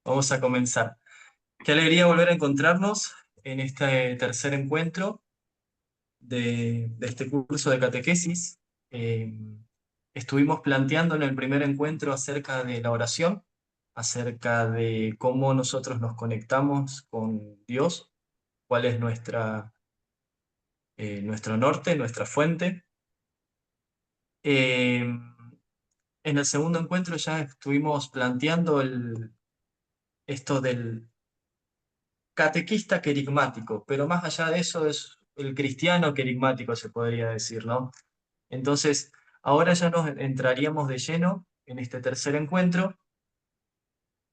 Vamos a comenzar. Qué alegría volver a encontrarnos en este tercer encuentro de este curso de catequesis. Eh, Estuvimos planteando en el primer encuentro acerca de la oración, acerca de cómo nosotros nos conectamos con Dios, cuál es nuestro norte, nuestra fuente. Eh, en el segundo encuentro ya estuvimos planteando esto del catequista querigmático, pero más allá de eso es el cristiano querigmático, se podría decir, ¿no? Entonces, ahora ya nos entraríamos de lleno en este tercer encuentro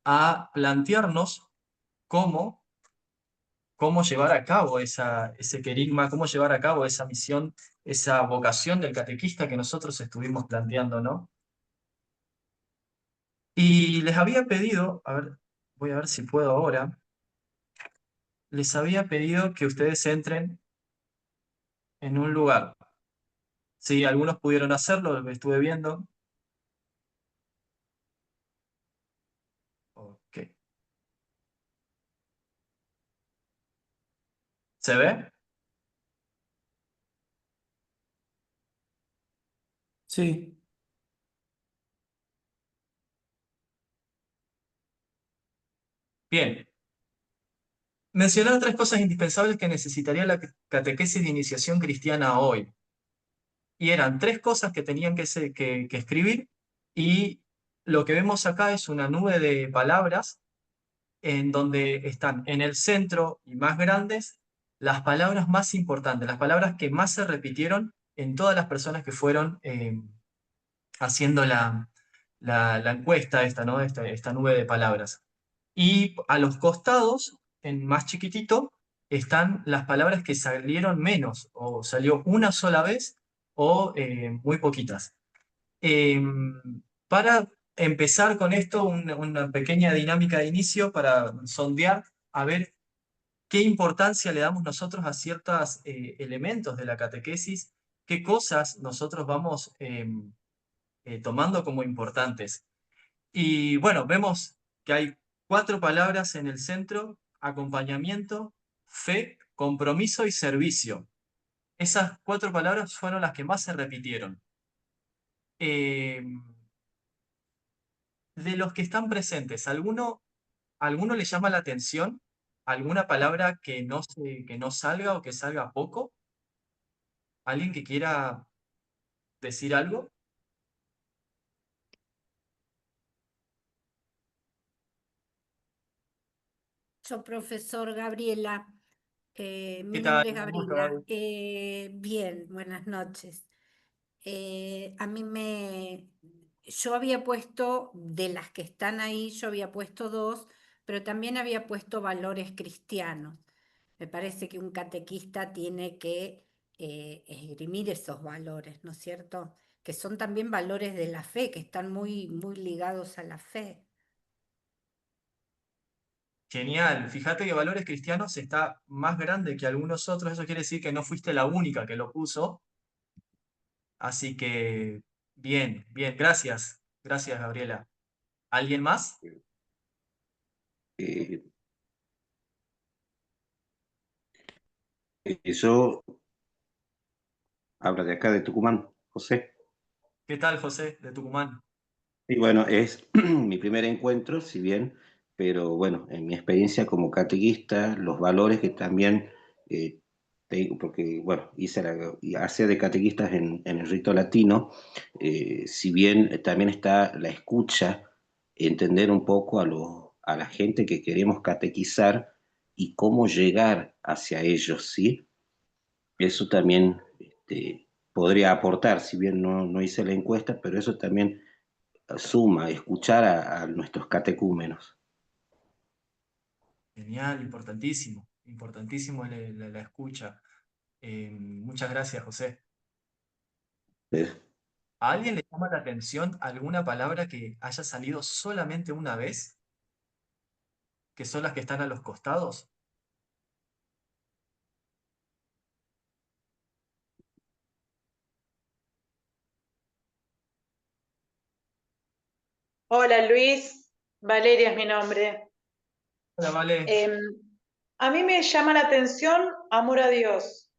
a plantearnos cómo, cómo llevar a cabo ese querigma, cómo llevar a cabo esa misión, esa vocación del catequista que nosotros estuvimos planteando, ¿no? Y les había pedido, a ver, voy a ver si puedo ahora, les había pedido que ustedes entren en un lugar. Sí, algunos pudieron hacerlo, lo estuve viendo. Ok. ¿Se ve? Sí, Bien. Mencionar tres cosas indispensables que necesitaría la catequesis de iniciación cristiana hoy. Y eran tres cosas que tenían que escribir, y lo que vemos acá es una nube de palabras en donde están en el centro y más grandes las palabras más importantes, las palabras que más se repitieron en todas las personas que fueron haciendo la encuesta esta, ¿no? Esta nube de palabras. Y a los costados, en más chiquitito, están las palabras que salieron menos, o salió una sola vez, o muy poquitas. Eh, para empezar con esto, una pequeña dinámica de inicio para sondear, a ver qué importancia le damos nosotros a ciertos elementos de la catequesis, qué cosas nosotros vamos tomando como importantes. Y bueno, vemos que hay cuatro palabras en el centro: acompañamiento, fe, compromiso y servicio. Esas cuatro palabras fueron las que más se repitieron. Eh, de los que están presentes, ¿alguno le llama la atención alguna palabra que no salga o que salga poco? ¿Alguien que quiera decir algo? Yo, profesor Gabriela, ¿Qué mi tal? nombre es Un gusto, Gabriela. Gaby. Bien, buenas noches. A mí yo había puesto, de las que están ahí, yo había puesto dos, pero también había puesto valores cristianos. Me parece que un catequista tiene que esgrimir esos valores, ¿no es cierto? Que son también valores de la fe, que están muy, muy ligados a la fe. Genial. Fíjate que Valores Cristianos está más grande que algunos otros. Eso quiere decir que no fuiste la única que lo puso. Así que, bien, bien. Gracias. Gracias, Gabriela. ¿Alguien más? Eh, yo hablo de acá de Tucumán, José. ¿Qué tal, José, de Tucumán? Y bueno, es mi primer encuentro, si bien, pero bueno, en mi experiencia como catequista, los valores que también tengo, porque bueno, y hacía de catequistas en el rito latino, si bien también está la escucha, entender un poco a la gente que queremos catequizar y cómo llegar hacia ellos, ¿sí? Eso también podría aportar, si bien no hice la encuesta, pero eso también suma, escuchar a nuestros catecúmenos. Genial, importantísimo. Importantísimo la escucha. Muchas gracias, José. ¿Ves? ¿A alguien le llama la atención alguna palabra que haya salido solamente una vez, que son las que están a los costados? Hola Luis, Valeria es mi nombre. Hola, Vale. Em, a mí me llama la atención amor a Dios.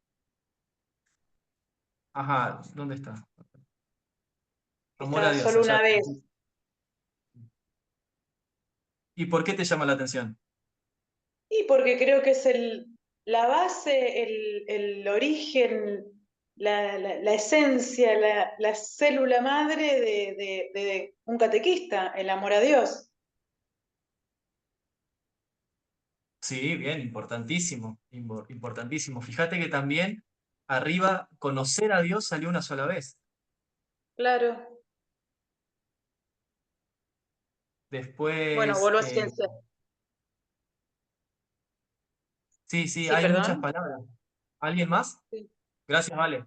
Ajá, ¿dónde está? Amor a Está Dios, solo allá. una vez. ¿Y por qué te llama la atención? Y porque creo que es la base, el origen, la esencia, la célula madre de un catequista, el amor a Dios. Sí, bien, importantísimo, importantísimo. Fíjate que también arriba, conocer a Dios salió una sola vez. Claro. Bueno, Después, vuelvo a ciencia. sí, sí, Sí, hay muchas perdón. palabras. ¿Alguien más? Sí. Gracias, Vale.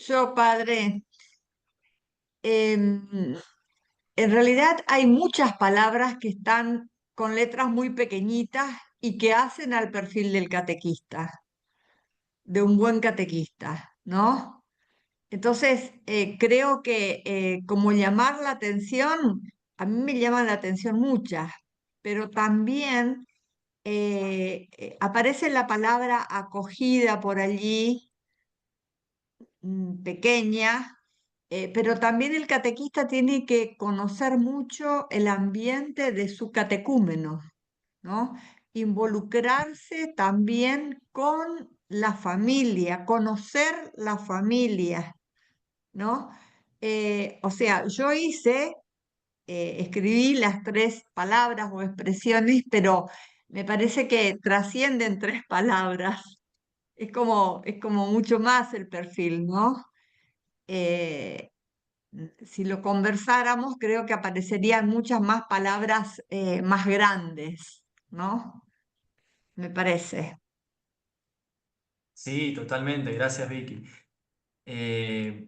Yo, padre, em, en realidad hay muchas palabras que están con letras muy pequeñitas y que hacen al perfil del catequista, de un buen catequista, ¿no? Entonces, creo que como llamar la atención, a mí me llaman la atención muchas, pero también aparece la palabra acogida por allí, pequeña, pero también el catequista tiene que conocer mucho el ambiente de su catecúmeno, ¿no? Involucrarse también con la familia, conocer la familia, ¿no? O sea, yo escribí las tres palabras o expresiones, pero me parece que trascienden tres palabras. Es como mucho más el perfil, ¿no? Eh, si lo conversáramos, creo que aparecerían muchas más palabras más grandes, ¿no? Me parece. Sí, totalmente, gracias, Vicky. Eh,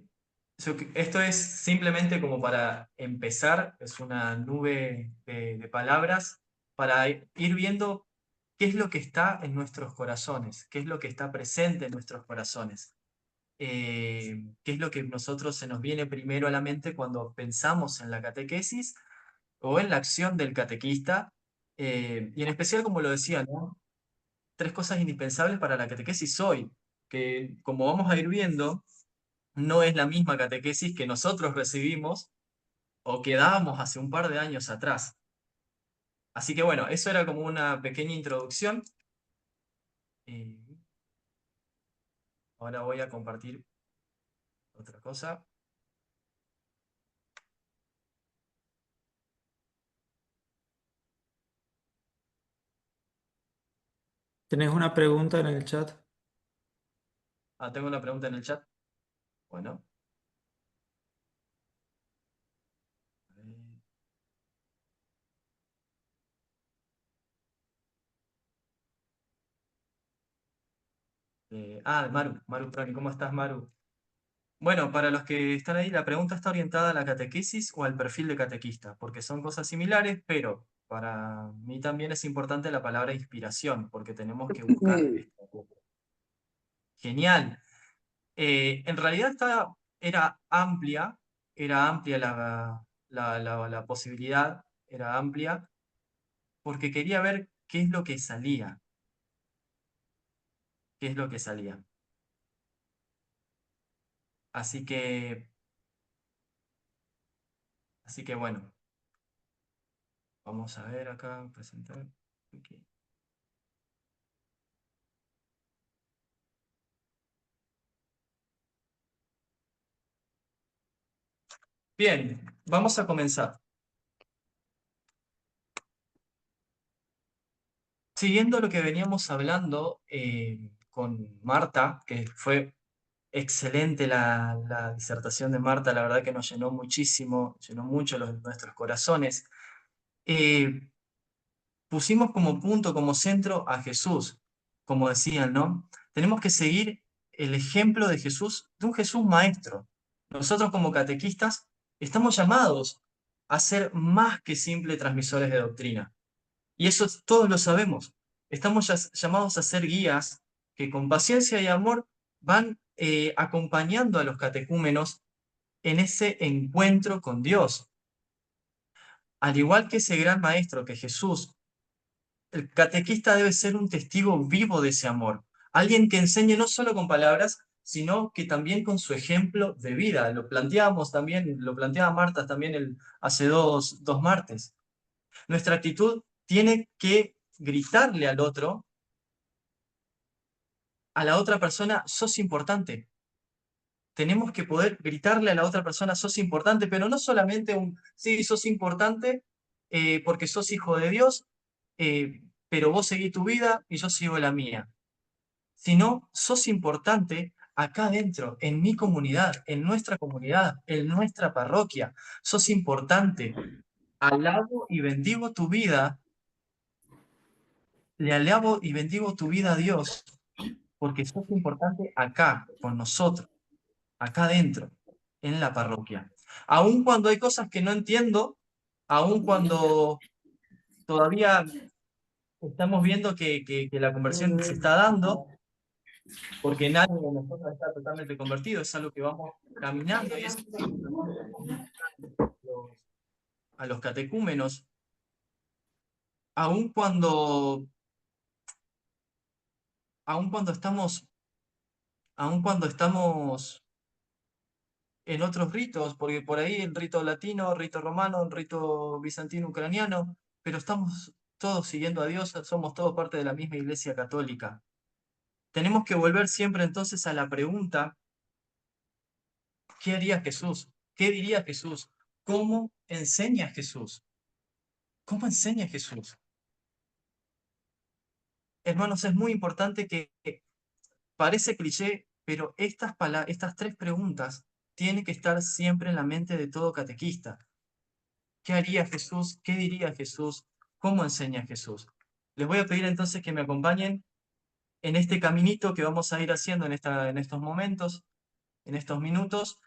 esto es simplemente como para empezar, es una nube de palabras para ir viendo qué es lo que está en nuestros corazones, qué es lo que está presente en nuestros corazones, qué es lo que nosotros se nos viene primero a la mente cuando pensamos en la catequesis o en la acción del catequista, y en especial, como lo decía, ¿no? Tres cosas indispensables para la catequesis hoy, que como vamos a ir viendo, no es la misma catequesis que nosotros recibimos o que dábamos hace un par de años atrás. Así que bueno, eso era como una pequeña introducción. Eh, ahora voy a compartir otra cosa. ¿Tenés una pregunta en el chat? Ah, tengo una pregunta en el chat. Bueno. A ver. Maru Proni, ¿cómo estás, Maru? Bueno, para los que están ahí, la pregunta está orientada a la catequesis o al perfil de catequista, porque son cosas similares, pero para mí también es importante la palabra inspiración, porque tenemos que buscar esto. Genial. En realidad era amplia la posibilidad, era amplia, porque quería ver qué es lo que salía, qué es lo que salía. Así que, así que bueno, vamos a ver acá, presentar. Aquí. Bien, vamos a comenzar. Siguiendo lo que veníamos hablando con Marta, que fue excelente la disertación de Marta, la verdad que nos llenó muchísimo, llenó mucho nuestros corazones. Eh, pusimos como punto, como centro a Jesús, como decían, ¿no? Tenemos que seguir el ejemplo de Jesús, de un Jesús maestro. Nosotros como catequistas estamos llamados a ser más que simples transmisores de doctrina. Y eso todos lo sabemos. Estamos llamados a ser guías que con paciencia y amor van acompañando a los catecúmenos en ese encuentro con Dios. Al igual que ese gran maestro que Jesús, el catequista debe ser un testigo vivo de ese amor. Alguien que enseñe no solo con palabras, sino que también con su ejemplo de vida. Lo planteábamos también, lo planteaba Marta también hace dos martes. Nuestra actitud tiene que gritarle al otro, a la otra persona, sos importante. Tenemos que poder gritarle a la otra persona, sos importante, pero no solamente sí, sos importante porque sos hijo de Dios, pero vos seguís tu vida y yo sigo la mía. Sino, sos importante acá adentro, en mi comunidad, en nuestra parroquia. Sos importante. Alabo y bendigo tu vida, le alabo y bendigo tu vida a Dios, porque sos importante acá, con nosotros, acá adentro, en la parroquia. Aun cuando hay cosas que no entiendo, aun cuando todavía estamos viendo que la conversión se está dando, porque nadie de nosotros está totalmente convertido, es algo que vamos caminando y es algo también que a los catecúmenos, aun cuando, aun cuando estamos, aun cuando estamos en otros ritos, porque por ahí el rito latino, rito romano, el rito bizantino ucraniano, pero estamos todos siguiendo a Dios, somos todos parte de la misma Iglesia Católica. Tenemos que volver siempre entonces a la pregunta, ¿qué haría Jesús? ¿Qué diría Jesús? ¿Cómo enseña Jesús? ¿Cómo enseña Jesús? Hermanos, es muy importante que parece cliché, pero estas tres preguntas tienen que estar siempre en la mente de todo catequista. ¿Qué haría Jesús? ¿Qué diría Jesús? ¿Cómo enseña Jesús? Les voy a pedir entonces que me acompañen en este caminito que vamos a ir haciendo en estos momentos, en estos minutos,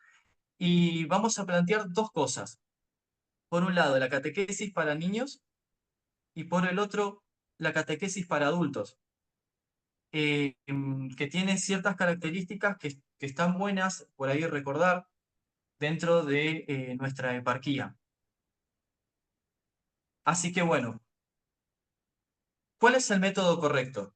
y vamos a plantear dos cosas. Por un lado, la catequesis para niños y por el otro, la catequesis para adultos, que tiene ciertas características que están buenas por ahí recordar dentro de nuestra eparquía. Así que bueno, ¿cuál es el método correcto?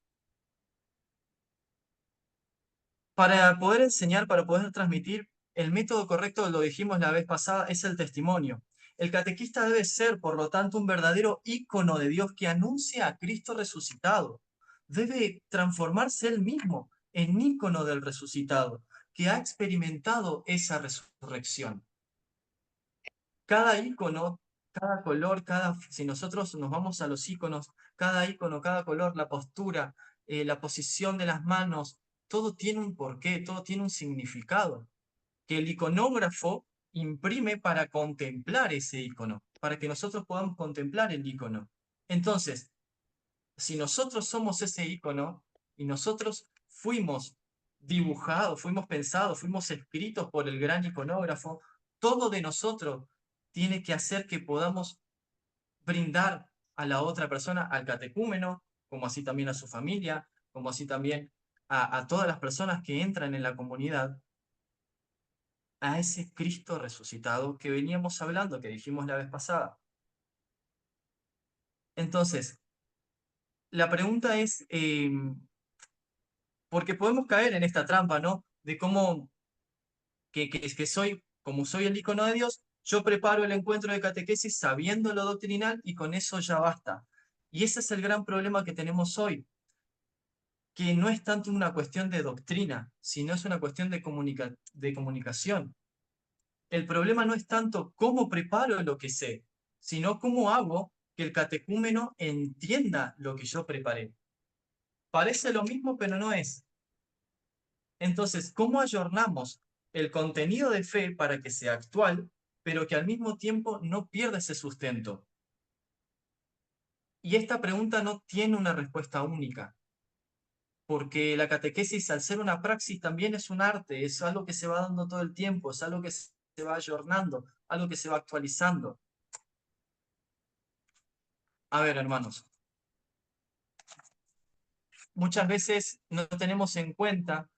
Para poder enseñar, para poder transmitir, el método correcto, lo dijimos la vez pasada, es el testimonio. El catequista debe ser, por lo tanto, un verdadero ícono de Dios que anuncia a Cristo resucitado. Debe transformarse él mismo en ícono del resucitado, que ha experimentado esa resurrección. Cada ícono, cada color, si nosotros nos vamos a los íconos, cada ícono, cada color, la postura, la posición de las manos, todo tiene un porqué, todo tiene un significado, que el iconógrafo imprime para contemplar ese ícono, para que nosotros podamos contemplar el ícono. Entonces, si nosotros somos ese ícono y nosotros fuimos dibujados, fuimos pensados, fuimos escritos por el gran iconógrafo, todo de nosotros tiene que hacer que podamos brindar a la otra persona, al catecúmeno, como así también a su familia, como así también a todas las personas que entran en la comunidad, a ese Cristo resucitado que veníamos hablando, que dijimos la vez pasada. Entonces, la pregunta es, porque podemos caer en esta trampa, ¿no? De cómo, que soy, como soy el icono de Dios, yo preparo el encuentro de catequesis sabiendo lo doctrinal y con eso ya basta. Y ese es el gran problema que tenemos hoy, que no es tanto una cuestión de doctrina, sino es una cuestión de comunicación. El problema no es tanto cómo preparo lo que sé, sino cómo hago que el catecúmeno entienda lo que yo preparé. Parece lo mismo, pero no es. Entonces, ¿cómo ayornamos el contenido de fe para que sea actual, pero que al mismo tiempo no pierda ese sustento? Y esta pregunta no tiene una respuesta única, porque la catequesis, al ser una praxis, también es un arte, es algo que se va dando todo el tiempo, es algo que se va ayornando, algo que se va actualizando. A ver, hermanos, muchas veces no tenemos en cuenta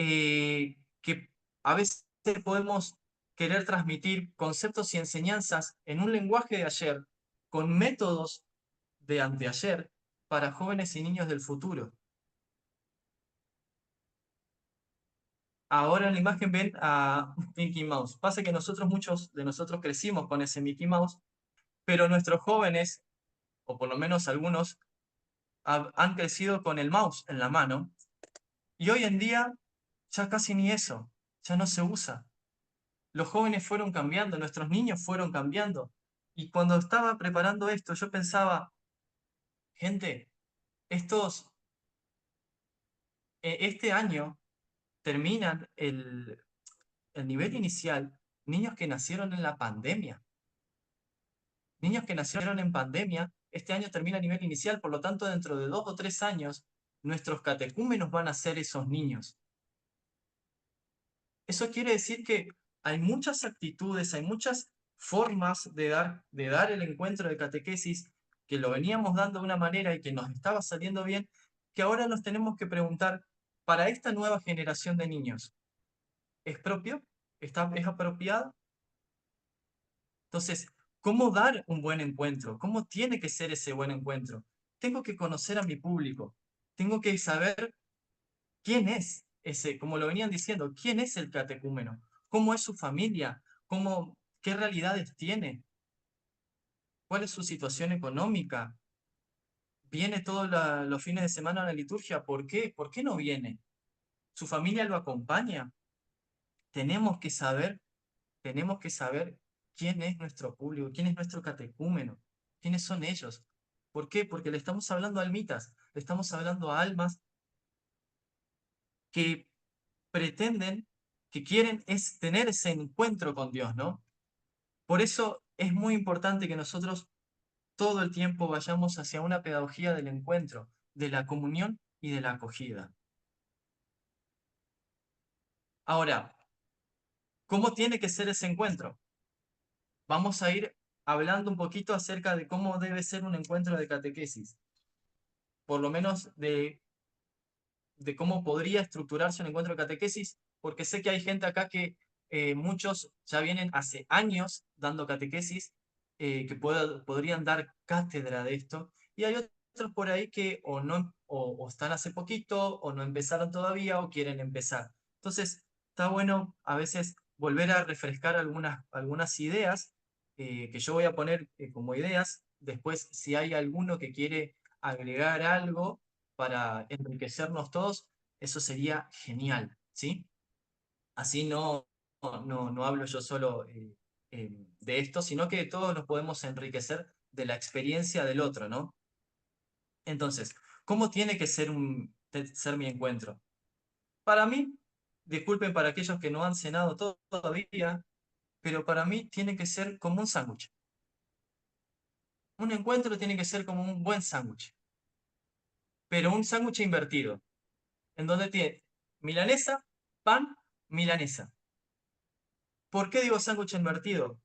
que a veces podemos querer transmitir conceptos y enseñanzas en un lenguaje de ayer, con métodos de anteayer, para jóvenes y niños del futuro. Ahora en la imagen ven a Mickey Mouse. Pasa que muchos de nosotros crecimos con ese Mickey Mouse, pero nuestros jóvenes, o por lo menos algunos, han crecido con el mouse en la mano, y hoy en día ya casi ni eso, ya no se usa. Los jóvenes fueron cambiando, nuestros niños fueron cambiando. Y cuando estaba preparando esto, yo pensaba, gente, este año terminan el nivel inicial niños que nacieron en la pandemia. Niños que nacieron en pandemia, este año termina el nivel inicial, por lo tanto, dentro de 2 o 3 años, nuestros catecúmenos van a ser esos niños. Eso quiere decir que hay muchas actitudes, hay muchas formas de dar el encuentro de catequesis, que lo veníamos dando de una manera y que nos estaba saliendo bien, que ahora nos tenemos que preguntar, para esta nueva generación de niños, ¿es propio? ¿Es apropiado? Entonces, ¿cómo dar un buen encuentro? ¿Cómo tiene que ser ese buen encuentro? Tengo que conocer a mi público, tengo que saber quién es ese, como lo venían diciendo, quién es el catecúmeno, cómo es su familia, qué realidades tiene, cuál es su situación económica, viene todos los fines de semana a la liturgia, ¿por qué? ¿Por qué no viene? ¿Su familia lo acompaña? Tenemos que saber Tenemos que saber quién es nuestro público, quién es nuestro catecúmeno, quiénes son ellos. ¿Por qué? Porque le estamos hablando a almitas, le estamos hablando a almas que pretenden, que quieren es tener ese encuentro con Dios, ¿no? Por eso es muy importante que nosotros todo el tiempo vayamos hacia una pedagogía del encuentro, de la comunión y de la acogida. Ahora, ¿cómo tiene que ser ese encuentro? Vamos a ir hablando un poquito acerca de cómo debe ser un encuentro de catequesis, por lo menos de cómo podría estructurarse un encuentro de catequesis, porque sé que hay gente acá que muchos ya vienen hace años dando catequesis, que podrían dar cátedra de esto, y hay otros por ahí que o, no, o están hace poquito, o no empezaron todavía, o quieren empezar. Entonces, está bueno a veces volver a refrescar algunas ideas que yo voy a poner como ideas. Después, si hay alguno que quiere agregar algo para enriquecernos todos, eso sería genial, ¿sí? Así no hablo yo solo de esto, sino que todos nos podemos enriquecer de la experiencia del otro, ¿no? Entonces, ¿cómo tiene que ser mi encuentro? Para mí, disculpen para aquellos que no han cenado todavía, pero para mí tiene que ser como un sándwich. Un encuentro tiene que ser como un buen sándwich, pero un sándwich invertido, en donde tiene milanesa, pan, milanesa. ¿Por qué digo sándwich invertido?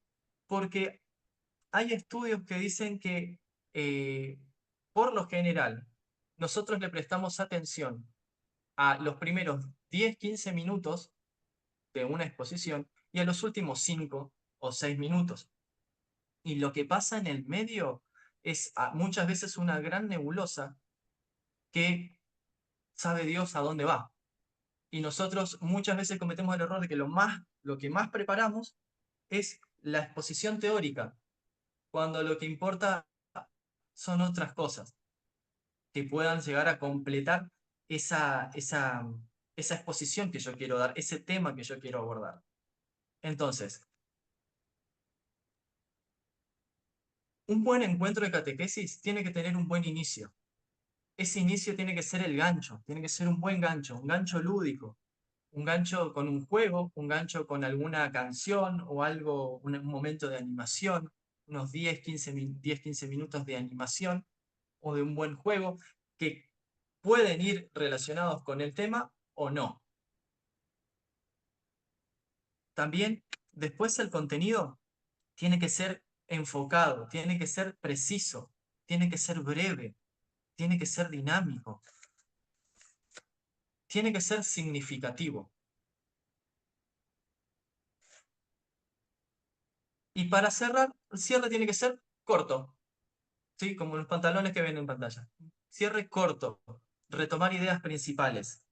Porque hay estudios que dicen que, eh, por lo general, nosotros le prestamos atención a los primeros 10-15 minutos de una exposición y a los últimos 5 o 6 minutos. Y lo que pasa en el medio es muchas veces una gran nebulosa que sabe Dios a dónde va. Y nosotros muchas veces cometemos el error de que lo que más preparamos es la exposición teórica, cuando lo que importa son otras cosas que puedan llegar a completar esa exposición que yo quiero dar, ese tema que yo quiero abordar. Entonces, un buen encuentro de catequesis tiene que tener un buen inicio. Ese inicio tiene que ser el gancho, tiene que ser un buen gancho, un gancho lúdico, un gancho con un juego, un gancho con alguna canción o algo, un momento de animación, unos 10-15 minutos de animación o de un buen juego que pueden ir relacionados con el tema o no. También después el contenido tiene que ser enfocado, tiene que ser preciso, tiene que ser breve, tiene que ser dinámico, tiene que ser significativo. Y para cerrar, el cierre tiene que ser corto, ¿sí? Como los pantalones que ven en pantalla. Cierre corto, retomar ideas principales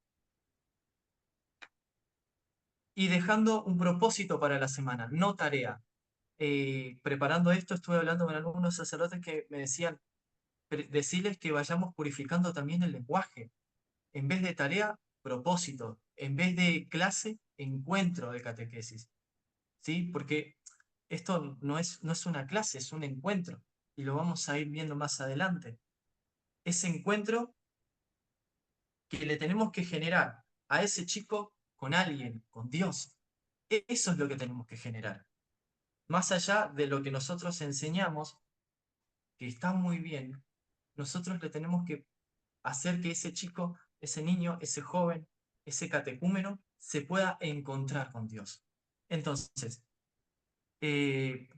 y dejando un propósito para la semana, no tarea. Preparando esto, estuve hablando con algunos sacerdotes que me decían, decirles que vayamos purificando también el lenguaje. En vez de tarea, propósito. En vez de clase, encuentro de catequesis. ¿Sí? Porque esto no es una clase, es un encuentro. Y lo vamos a ir viendo más adelante. Ese encuentro que le tenemos que generar a ese chico con alguien, con Dios. Eso es lo que tenemos que generar. Más allá de lo que nosotros enseñamos, que está muy bien, nosotros le tenemos que hacer que ese chico, ese niño, ese joven, ese catecúmeno, se pueda encontrar con Dios. Entonces, eh,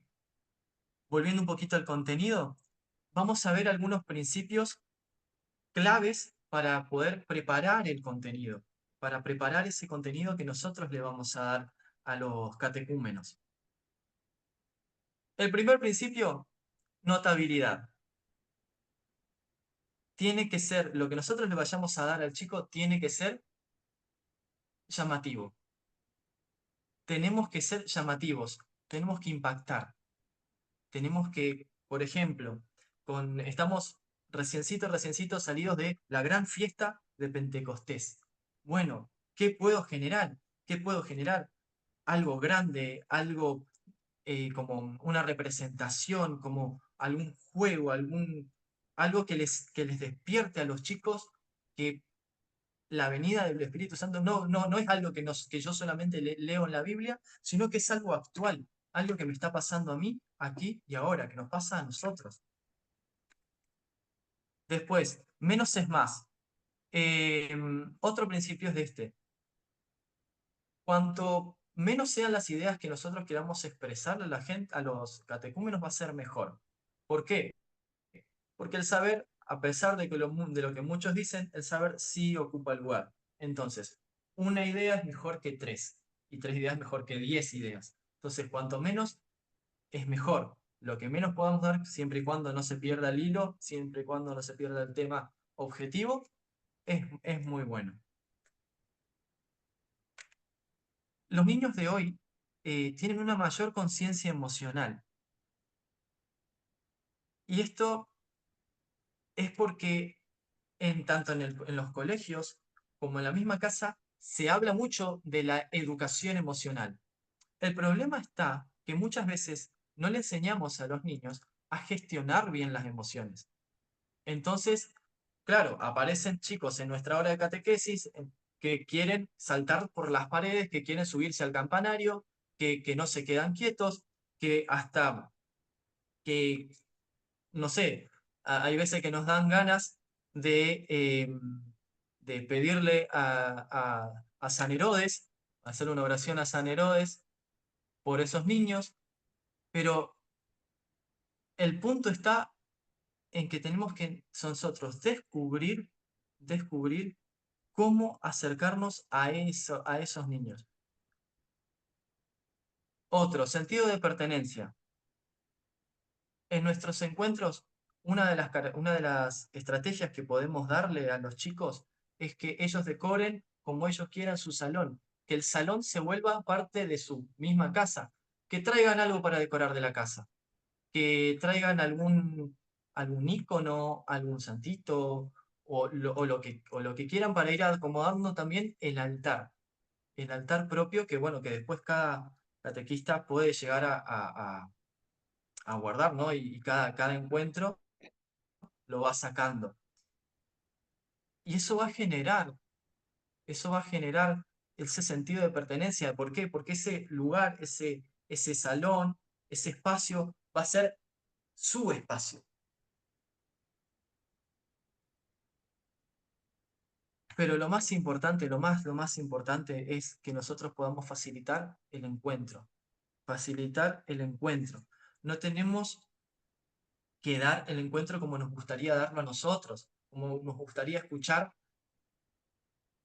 volviendo un poquito al contenido, vamos a ver algunos principios claves para poder preparar el contenido, para preparar ese contenido que nosotros le vamos a dar a los catecúmenos. El primer principio, notabilidad. Tiene que ser, lo que nosotros le vayamos a dar al chico tiene que ser llamativo. Tenemos que ser llamativos, tenemos que impactar, tenemos que, por ejemplo, estamos reciéncito salidos de la gran fiesta de Pentecostés. Bueno, ¿qué puedo generar? ¿Qué puedo generar? Algo grande, algo como una representación, como algún juego, algo que les despierte a los chicos que la venida del Espíritu Santo no es algo que yo solamente leo en la Biblia, sino que es algo actual, algo que me está pasando a mí, aquí y ahora, que nos pasa a nosotros. Después, menos es más. Otro principio es de este. Cuanto menos sean las ideas que nosotros queramos expresarle a la gente, a los catecúmenos, va a ser mejor. ¿Por qué? Porque el saber, a pesar de de lo que muchos dicen, el saber sí ocupa el lugar. Entonces, una idea es mejor que tres, y tres ideas es mejor que 10 ideas. Entonces, cuanto menos, es mejor. Lo que menos podamos dar, siempre y cuando no se pierda el hilo, siempre y cuando no se pierda el tema objetivo, es muy bueno. Los niños de hoy tienen una mayor conciencia emocional. Y esto es porque tanto en los colegios como en la misma casa se habla mucho de la educación emocional. El problema está que muchas veces no le enseñamos a los niños a gestionar bien las emociones. Entonces, claro, aparecen chicos en nuestra hora de catequesis que quieren saltar por las paredes, que quieren subirse al campanario, que no se quedan quietos, que hasta que no sé, hay veces que nos dan ganas de pedirle a San Herodes, hacer una oración a San Herodes por esos niños, pero el punto está en que tenemos que nosotros descubrir cómo acercarnos a esos niños. Otro, sentido de pertenencia. En nuestros encuentros, una de las estrategias que podemos darle a los chicos es que ellos decoren como ellos quieran su salón, que el salón se vuelva parte de su misma casa, que traigan algo para decorar de la casa, que traigan algún ícono, algún santito, o lo que quieran para ir acomodando también el altar propio, que bueno, que después cada catequista puede llegar a guardar, ¿no? Y cada encuentro lo va sacando. Y eso va a generar ese sentido de pertenencia. ¿Por qué? Porque ese lugar, ese salón, ese espacio va a ser su espacio. Pero lo más importante, lo más importante es que nosotros podamos facilitar el encuentro. Facilitar el encuentro. No tenemos que dar el encuentro como nos gustaría darlo a nosotros, como nos gustaría escuchar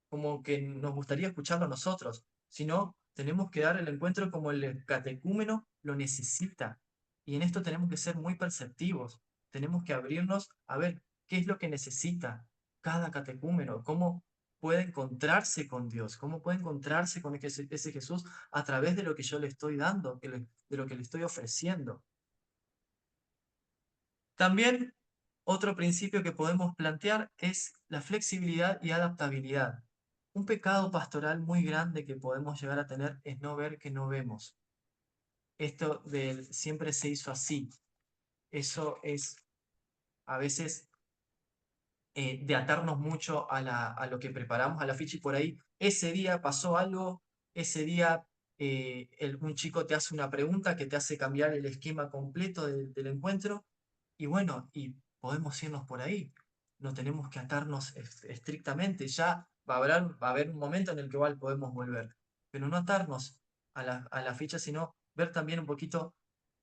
como que nos gustaría escucharlo nosotros, sino tenemos que dar el encuentro como el catecúmeno lo necesita. Y en esto tenemos que ser muy perceptivos, tenemos que abrirnos a ver qué es lo que necesita cada catecúmeno, cómo puede encontrarse con Dios, cómo puede encontrarse con ese Jesús a través de lo que yo le estoy dando, de lo que le estoy ofreciendo. También otro principio que podemos plantear es la flexibilidad y adaptabilidad. Un pecado pastoral muy grande que podemos llegar a tener es no ver que no vemos. Esto del siempre se hizo así. Eso es a veces de atarnos mucho a lo que preparamos a la ficha y por ahí ese día pasó algo, ese día un chico te hace una pregunta que te hace cambiar el esquema completo del encuentro y bueno, y podemos irnos por ahí. No tenemos que atarnos estrictamente, ya va a haber un momento en el que igual podemos volver, pero no atarnos a la ficha, sino ver también un poquito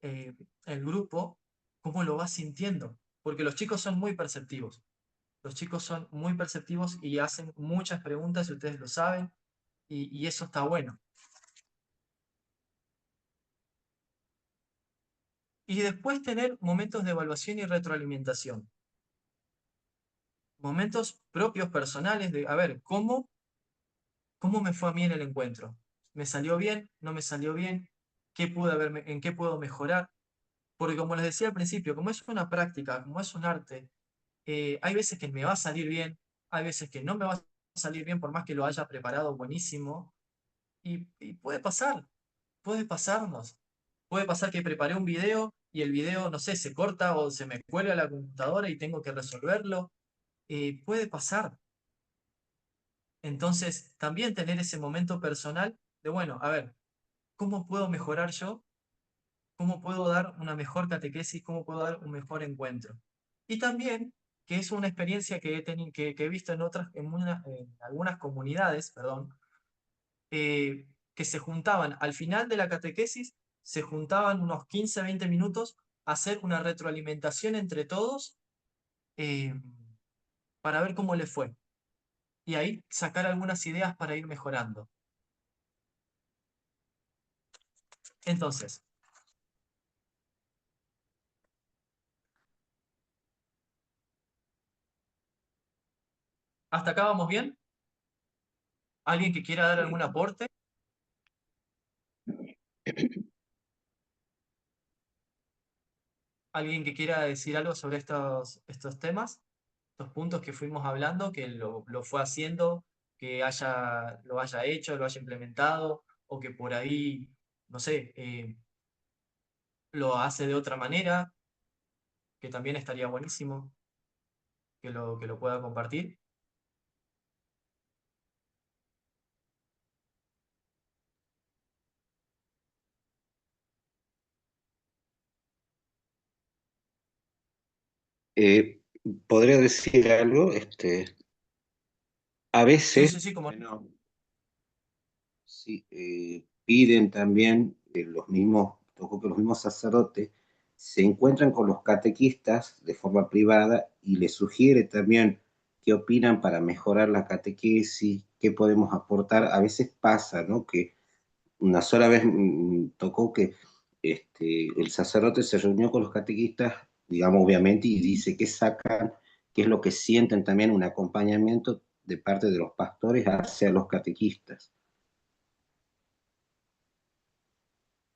eh, el grupo, cómo lo va sintiendo, porque los chicos son muy perceptivos. Los chicos son muy perceptivos y hacen muchas preguntas, y ustedes lo saben, y eso está bueno. Y después tener momentos de evaluación y retroalimentación. Momentos propios, personales, de, a ver, ¿cómo me fue a mí en el encuentro? ¿Me salió bien? ¿No me salió bien? ¿En qué puedo mejorar? Porque como les decía al principio, como es una práctica, como es un arte, hay veces que me va a salir bien, hay veces que no me va a salir bien por más que lo haya preparado buenísimo, y puede pasarnos. Puede pasar que preparé un video y el video, no sé, se corta o se me cuelga la computadora y tengo que resolverlo. Puede pasar. Entonces, también tener ese momento personal de, bueno, a ver, ¿cómo puedo mejorar yo? ¿Cómo puedo dar una mejor catequesis? ¿Cómo puedo dar un mejor encuentro? Y también, que es una experiencia que he visto en algunas comunidades, perdón, que se juntaban al final de la catequesis, se juntaban unos 15, 20 minutos a hacer una retroalimentación entre todos eh, para ver cómo les fue. Y ahí sacar algunas ideas para ir mejorando. Entonces, ¿hasta acá vamos bien? ¿Alguien que quiera dar algún aporte? ¿Alguien que quiera decir algo sobre estos temas? Estos puntos que fuimos hablando, que lo fue haciendo, que lo haya hecho, lo haya implementado, o que por ahí, no sé, lo hace de otra manera, que también estaría buenísimo que lo pueda compartir. Eh, Podría decir algo, a Sí, veces, sí, sí, como bueno, sí, piden también tocó que los mismos sacerdotes se encuentran con los catequistas de forma privada y les sugiere también qué opinan para mejorar la catequesis, qué podemos aportar. A veces pasa, ¿no? Que una sola vez tocó que el sacerdote se reunió con los catequistas, digamos, obviamente, y dice qué sacan, qué es lo que sienten también, un acompañamiento de parte de los pastores hacia los catequistas.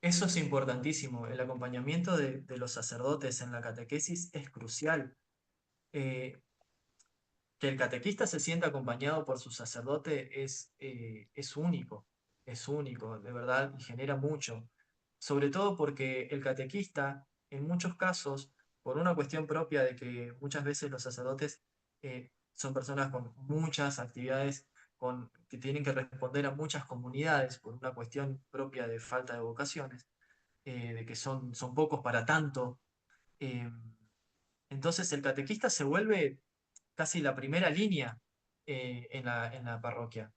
eso es importantísimo. El acompañamiento de los sacerdotes en la catequesis es crucial. Eh, que el catequista se sienta acompañado por su sacerdote es único, de verdad, y genera mucho. Sobre todo porque el catequista, en muchos casos, por una cuestión propia de que muchas veces los sacerdotes son personas con muchas actividades, que tienen que responder a muchas comunidades por una cuestión propia de falta de vocaciones, de que son pocos para tanto. eh, entonces el catequista se vuelve casi la primera línea en la parroquia.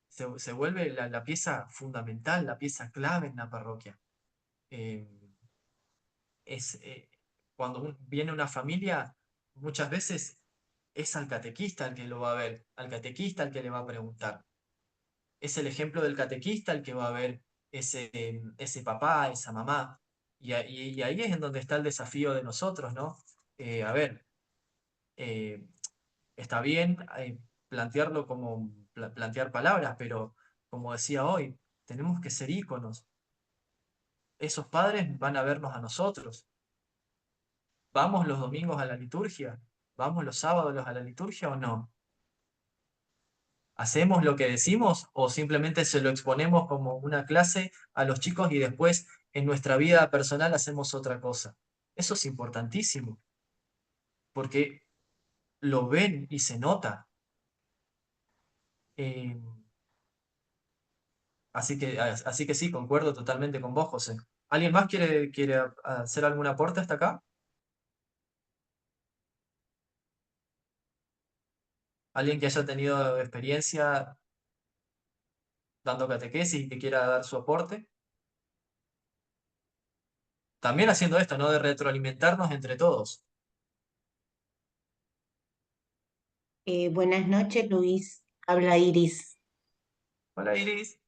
Se vuelve la pieza fundamental, la pieza clave en la parroquia. Eh, es, cuando viene una familia, muchas veces es al catequista el que lo va a ver, al catequista el que le va a preguntar. Es el ejemplo del catequista el que va a ver ese papá, esa mamá. Y ahí es en donde está el desafío de nosotros, ¿no? A ver, eh, está bien plantearlo como plantear palabras, pero como decía hoy, tenemos que ser íconos. Esos padres van a vernos a nosotros. ¿Vamos los domingos a la liturgia? ¿Vamos los sábados a la liturgia o no? ¿Hacemos lo que decimos o simplemente se lo exponemos como una clase a los chicos y después en nuestra vida personal hacemos otra cosa? Eso es importantísimo, porque lo ven y se nota. Eh, así que sí, concuerdo totalmente con vos, José. ¿Alguien más quiere hacer algún aporte hasta acá? ¿Alguien que haya tenido experiencia dando catequesis y que quiera dar su aporte? También haciendo esto, ¿no? De retroalimentarnos entre todos. Buenas noches, Luis. Habla Iris. Hola, Iris.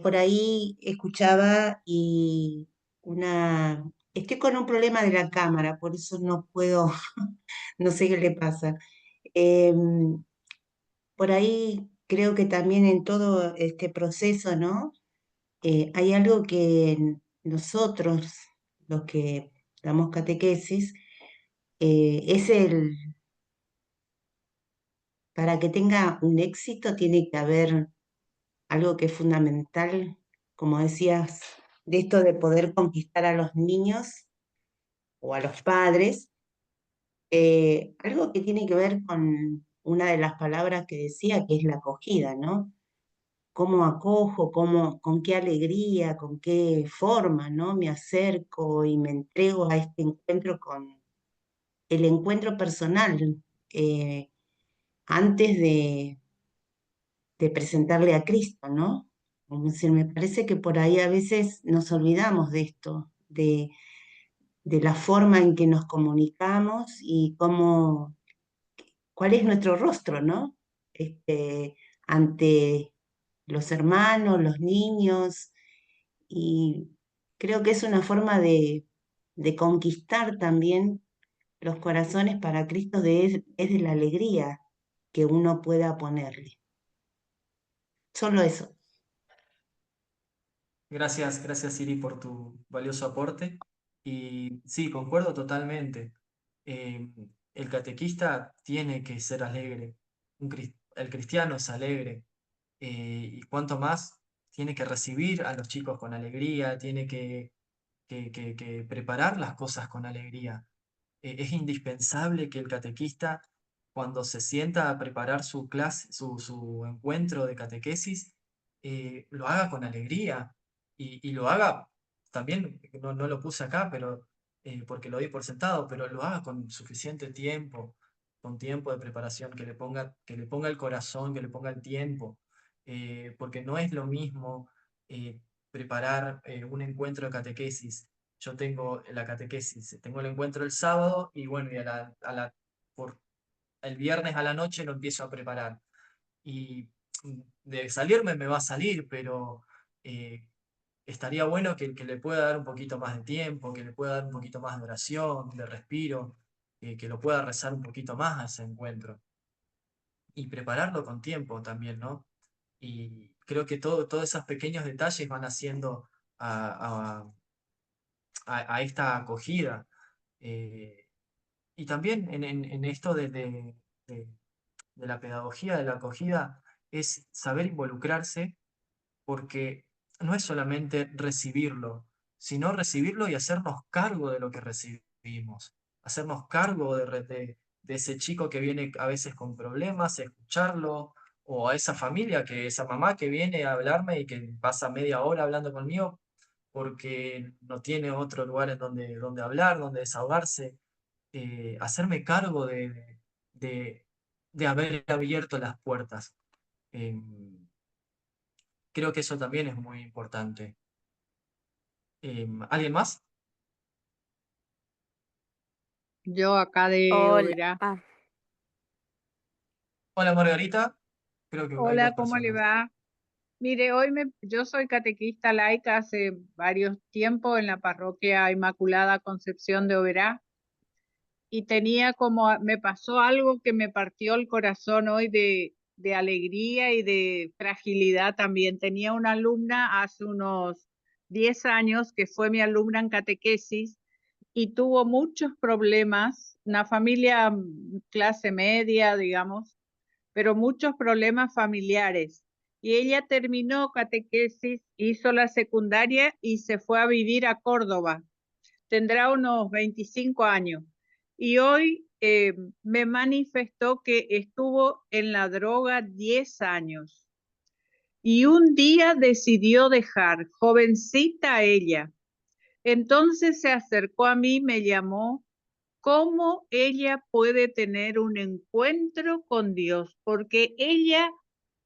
Por ahí escuchaba y estoy con un problema de la cámara, por eso no puedo, no sé qué le pasa. Em, por ahí creo que también en todo este proceso, ¿no? Hay algo que nosotros, los que damos catequesis, es para que tenga un éxito tiene que haber algo que es fundamental, como decías, de esto de poder conquistar a los niños o a los padres, algo que tiene que ver con una de las palabras que decía, que es la acogida, ¿no? Cómo acojo, con qué alegría, con qué forma, ¿no? Me acerco y me entrego a este encuentro con el encuentro personal, eh, antes de presentarle a Cristo, ¿no? Como decir, me parece que por ahí a veces nos olvidamos de esto, de la forma en que nos comunicamos y cuál es nuestro rostro, ¿no? Ante los hermanos, los niños, y creo que es una forma de conquistar también los corazones para Cristo, es de la alegría que uno pueda ponerle. Solo eso. Gracias Siri por tu valioso aporte. Y sí, concuerdo totalmente. Eh, el catequista tiene que ser alegre. El cristiano es alegre. Y cuanto más tiene que recibir a los chicos con alegría, tiene que preparar las cosas con alegría. Es indispensable que el catequista, cuando se sienta a preparar su clase, su encuentro de catequesis, lo haga con alegría y lo haga también, no lo puse acá, pero porque lo di por sentado, pero lo haga con suficiente tiempo, con tiempo de preparación, que le ponga el corazón, que le ponga el tiempo, porque no es lo mismo preparar un encuentro de catequesis. Yo tengo la catequesis, tengo el encuentro el sábado y bueno, y por el viernes a la noche lo empiezo a preparar. Y de salirme me va a salir, pero eh, estaría bueno que le pueda dar un poquito más de tiempo, que le pueda dar un poquito más de oración, de respiro, que lo pueda rezar un poquito más a ese encuentro. Y prepararlo con tiempo también, ¿no? Y creo que todos esos pequeños detalles van haciendo a esta acogida. Eh, y también en esto de la pedagogía, de la acogida, es saber involucrarse porque no es solamente recibirlo, sino recibirlo y hacernos cargo de lo que recibimos, hacernos cargo de ese chico que viene a veces con problemas, escucharlo, o a esa familia, esa mamá que viene a hablarme y que pasa media hora hablando conmigo porque no tiene otro lugar en donde hablar, donde desahogarse, hacerme cargo de, de haber abierto las puertas. Creo que eso también es muy importante. ¿Alguien más? Yo acá de Hola. Oberá. Hola Margarita, creo que hay Hola, dos ¿cómo le personas. va? Mire, yo soy catequista laica hace varios tiempos en la parroquia Inmaculada Concepción de Oberá y tenía me pasó algo que me partió el corazón hoy de alegría y de fragilidad también. Tenía una alumna hace unos 10 años que fue mi alumna en catequesis y tuvo muchos problemas, una familia clase media, digamos, pero muchos problemas familiares. Y ella terminó catequesis, hizo la secundaria y se fue a vivir a Córdoba. Tendrá unos 25 años. Y hoy me manifestó que estuvo en la droga 10 años. Y un día decidió dejar, jovencita ella. Entonces se acercó a mí, me llamó, cómo ella puede tener un encuentro con Dios, porque ella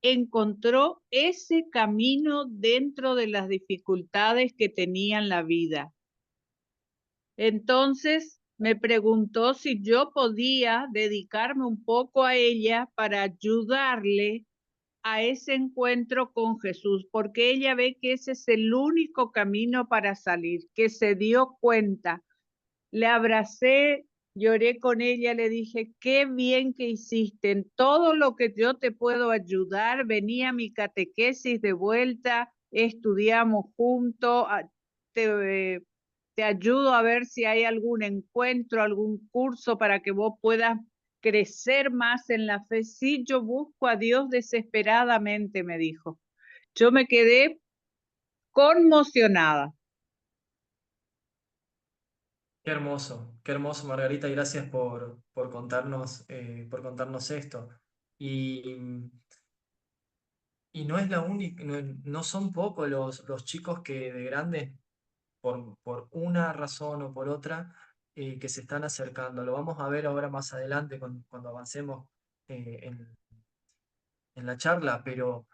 encontró ese camino dentro de las dificultades que tenía en la vida. Entonces me preguntó si yo podía dedicarme un poco a ella para ayudarle a ese encuentro con Jesús, porque ella ve que ese es el único camino para salir, que se dio cuenta. Le abracé, lloré con ella, le dije, qué bien que hiciste, en todo lo que yo te puedo ayudar, venía mi catequesis de vuelta, estudiamos juntos, te ayudo a ver si hay algún encuentro, algún curso para que vos puedas crecer más en la fe. Sí, yo busco a Dios desesperadamente, me dijo. Yo me quedé conmocionada. Qué hermoso Margarita, y gracias por contarnos esto. Y, y no es la única, no son pocos los chicos que de grandes, por una razón o por otra, que se están acercando. Lo vamos a ver ahora más adelante cuando avancemos en la charla, pero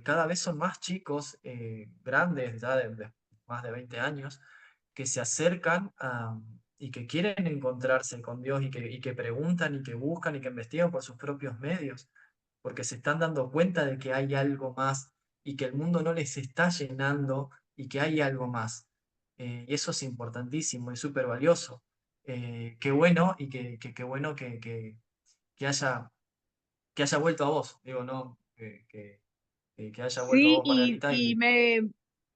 cada vez son más chicos grandes, ya de más de 20 años, que se acercan y que quieren encontrarse con Dios y que preguntan y que buscan y que investigan por sus propios medios, porque se están dando cuenta de que hay algo más y que el mundo no les está llenando y que hay algo más. Y eso es importantísimo, es súper valioso. Qué bueno y qué bueno que haya vuelto a vos, digo, no, que haya vuelto a Sí, vos, Margarita, y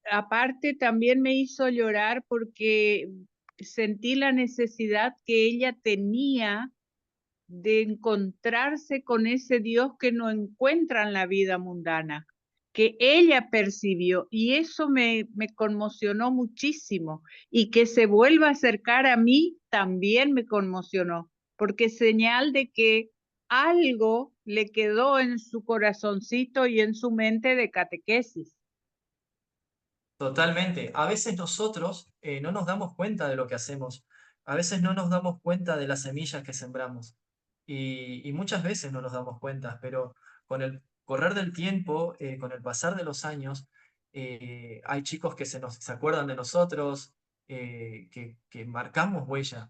aparte también me hizo llorar porque sentí la necesidad que ella tenía de encontrarse con ese Dios que no encuentra en la vida mundana, que ella percibió, y eso me conmocionó muchísimo, y que se vuelva a acercar a mí también me conmocionó, porque es señal de que algo le quedó en su corazoncito y en su mente de catequesis. totalmente. A veces nosotros no nos damos cuenta de lo que hacemos, a veces no nos damos cuenta de las semillas que sembramos y muchas veces no nos damos cuenta, pero con el correr del tiempo, con el pasar de los años, hay chicos que se acuerdan de nosotros, que marcamos huella.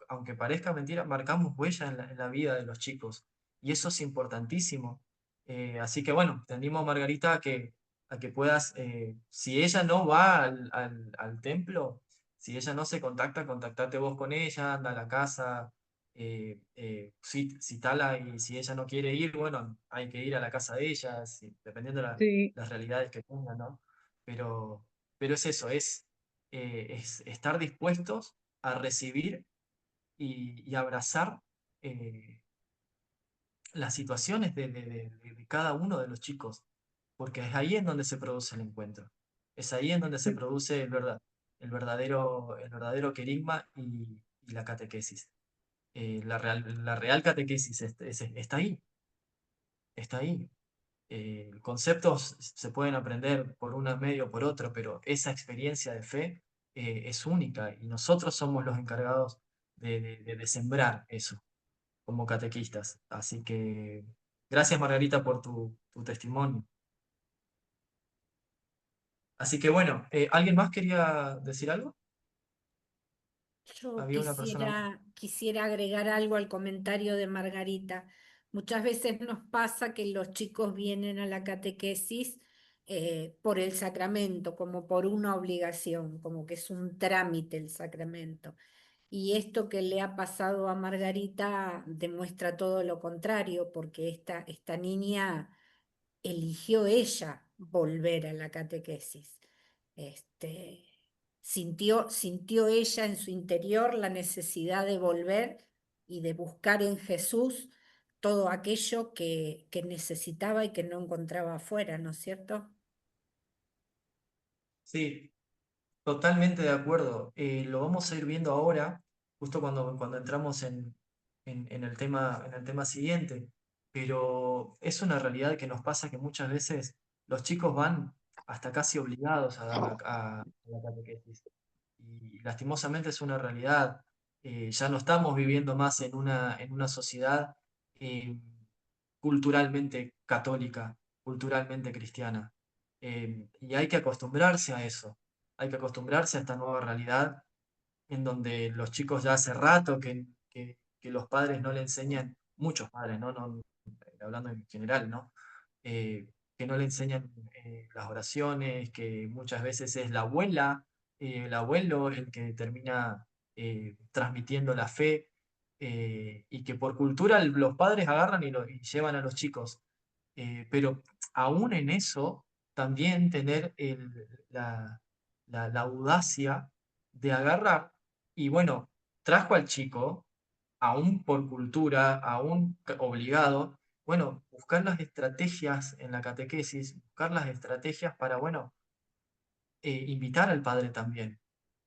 Aunque parezca mentira, marcamos huella en la vida de los chicos y eso es importantísimo. Así que bueno, te animo, Margarita, a que puedas, si ella no va al templo, si ella no se contacta, contactate vos con ella, anda a la casa, citala, y si ella no quiere ir, bueno, hay que ir a la casa de ella, dependiendo de Sí, las realidades que tenga, ¿no? Pero, pero es eso, es estar dispuestos a recibir y abrazar las situaciones de cada uno de los chicos, porque es ahí en donde se produce el encuentro, es ahí en donde se produce el verdadero querigma y la catequesis. La real catequesis está ahí, está ahí. Conceptos se pueden aprender por un medio o por otro, pero esa experiencia de fe es única y nosotros somos los encargados de sembrar eso como catequistas. Así que gracias, Margarita, por tu testimonio. Así que bueno, ¿alguien más quería decir algo? Yo Había una persona más. quisiera agregar algo al comentario de Margarita. Muchas veces nos pasa que los chicos vienen a la catequesis por el sacramento, como por una obligación, como que es un trámite el sacramento. Y esto que le ha pasado a Margarita demuestra todo lo contrario, porque esta niña eligió ella volver a la catequesis. Este, sintió ella en su interior la necesidad de volver y de buscar en Jesús todo aquello que necesitaba y que no encontraba afuera, ¿no es cierto? Sí, totalmente de acuerdo. Lo vamos a ir viendo ahora, justo cuando entramos en el tema siguiente. Pero es una realidad que nos pasa que muchas veces los chicos van hasta casi obligados a la catequesis. Y lastimosamente es una realidad. Ya no estamos viviendo más en una sociedad eh, culturalmente católica, culturalmente cristiana. Y hay que acostumbrarse a eso, hay que acostumbrarse a esta nueva realidad en donde los chicos ya hace rato que los padres no le enseñan, muchos padres, ¿no? Hablando en general, ¿no? Que no le enseñan las oraciones, que muchas veces es la abuela, el abuelo el que termina transmitiendo la fe, y que por cultura los padres agarran y llevan a los chicos. Pero aún en eso, también tener la audacia de agarrar y bueno, trajo al chico, aún por cultura, aún obligado, bueno, buscar las estrategias en la catequesis, buscar las estrategias para, bueno, invitar al padre también,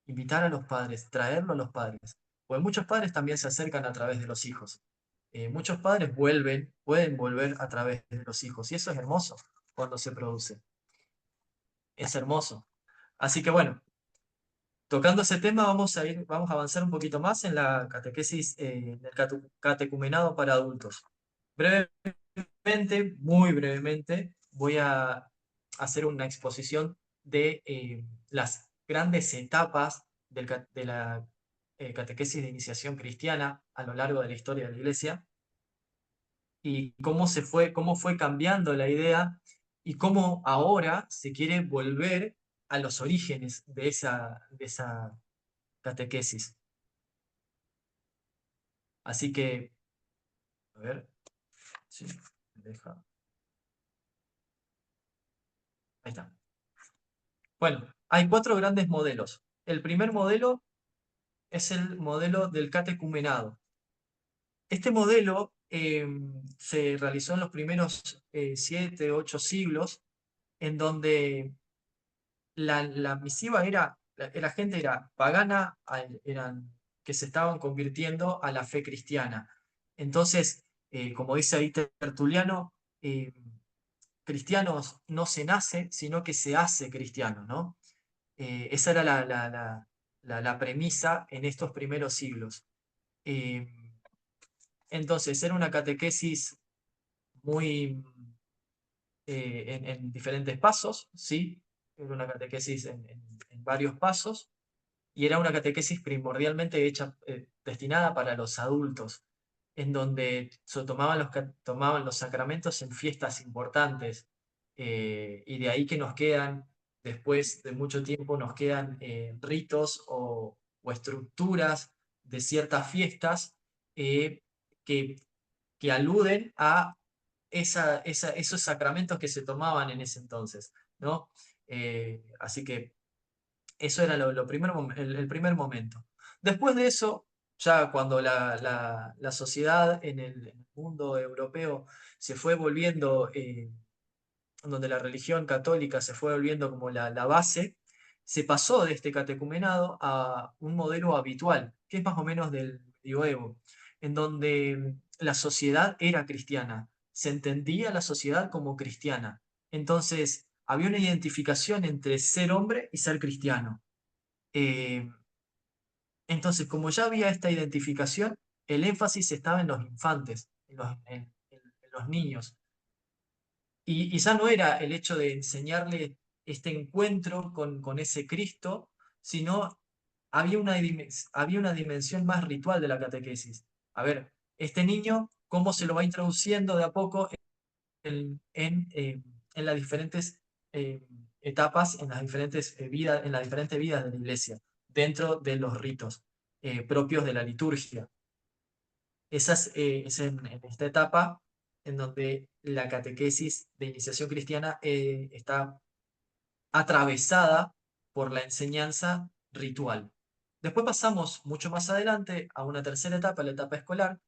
invitar a los padres, traerlo a los padres. Pues muchos padres también se acercan a través de los hijos. Muchos padres pueden volver a través de los hijos, y eso es hermoso cuando se produce. Es hermoso. Así que bueno, tocando ese tema, vamos a avanzar un poquito más en la catequesis, en el catecumenado para adultos. Brevemente, muy brevemente, voy a hacer una exposición de las grandes etapas de la catequesis de iniciación cristiana a lo largo de la historia de la Iglesia, y cómo fue cambiando la idea y cómo ahora se quiere volver a los orígenes de esa catequesis. Así que, a ver, si me deja. Ahí está. Bueno, hay 4 grandes modelos. El primer modelo es el modelo del catecumenado. Este modelo se realizó en los primeros 7, 8 siglos, en donde la misiva la gente era pagana, eran que se estaban convirtiendo a la fe cristiana. Entonces, como dice ahí Tertuliano, cristianos no se nace, sino que se hace cristiano, ¿no? Esa era la premisa en estos primeros siglos. Eh, entonces, era una catequesis muy en diferentes pasos, ¿sí? Era una catequesis en varios pasos, y era una catequesis primordialmente hecha, destinada para los adultos, en donde tomaban los sacramentos en fiestas importantes, y de ahí que nos quedan, después de mucho tiempo, nos quedan ritos o estructuras de ciertas fiestas eh, que, que aluden a esos sacramentos que se tomaban en ese entonces, ¿no? Así que eso era el primer momento. Después de eso, ya cuando la sociedad en el mundo europeo se fue volviendo, donde la religión católica se fue volviendo como la base, se pasó de este catecumenado a un modelo habitual, que es más o menos del medioevo, en donde la sociedad era cristiana, se entendía la sociedad como cristiana. Entonces, había una identificación entre ser hombre y ser cristiano. Eh, entonces, como ya había esta identificación, el énfasis estaba en los infantes, en los niños. Y ya no era el hecho de enseñarle este encuentro con ese Cristo, sino había una dimensión más ritual de la catequesis. A ver, este niño, cómo se lo va introduciendo de a poco en las diferentes etapas, en las diferentes vidas, en las diferentes vidas de la iglesia, dentro de los ritos propios de la liturgia. Es en esta etapa en donde la catequesis de iniciación cristiana está atravesada por la enseñanza ritual. Después pasamos mucho más adelante a una tercera etapa, la etapa escolar,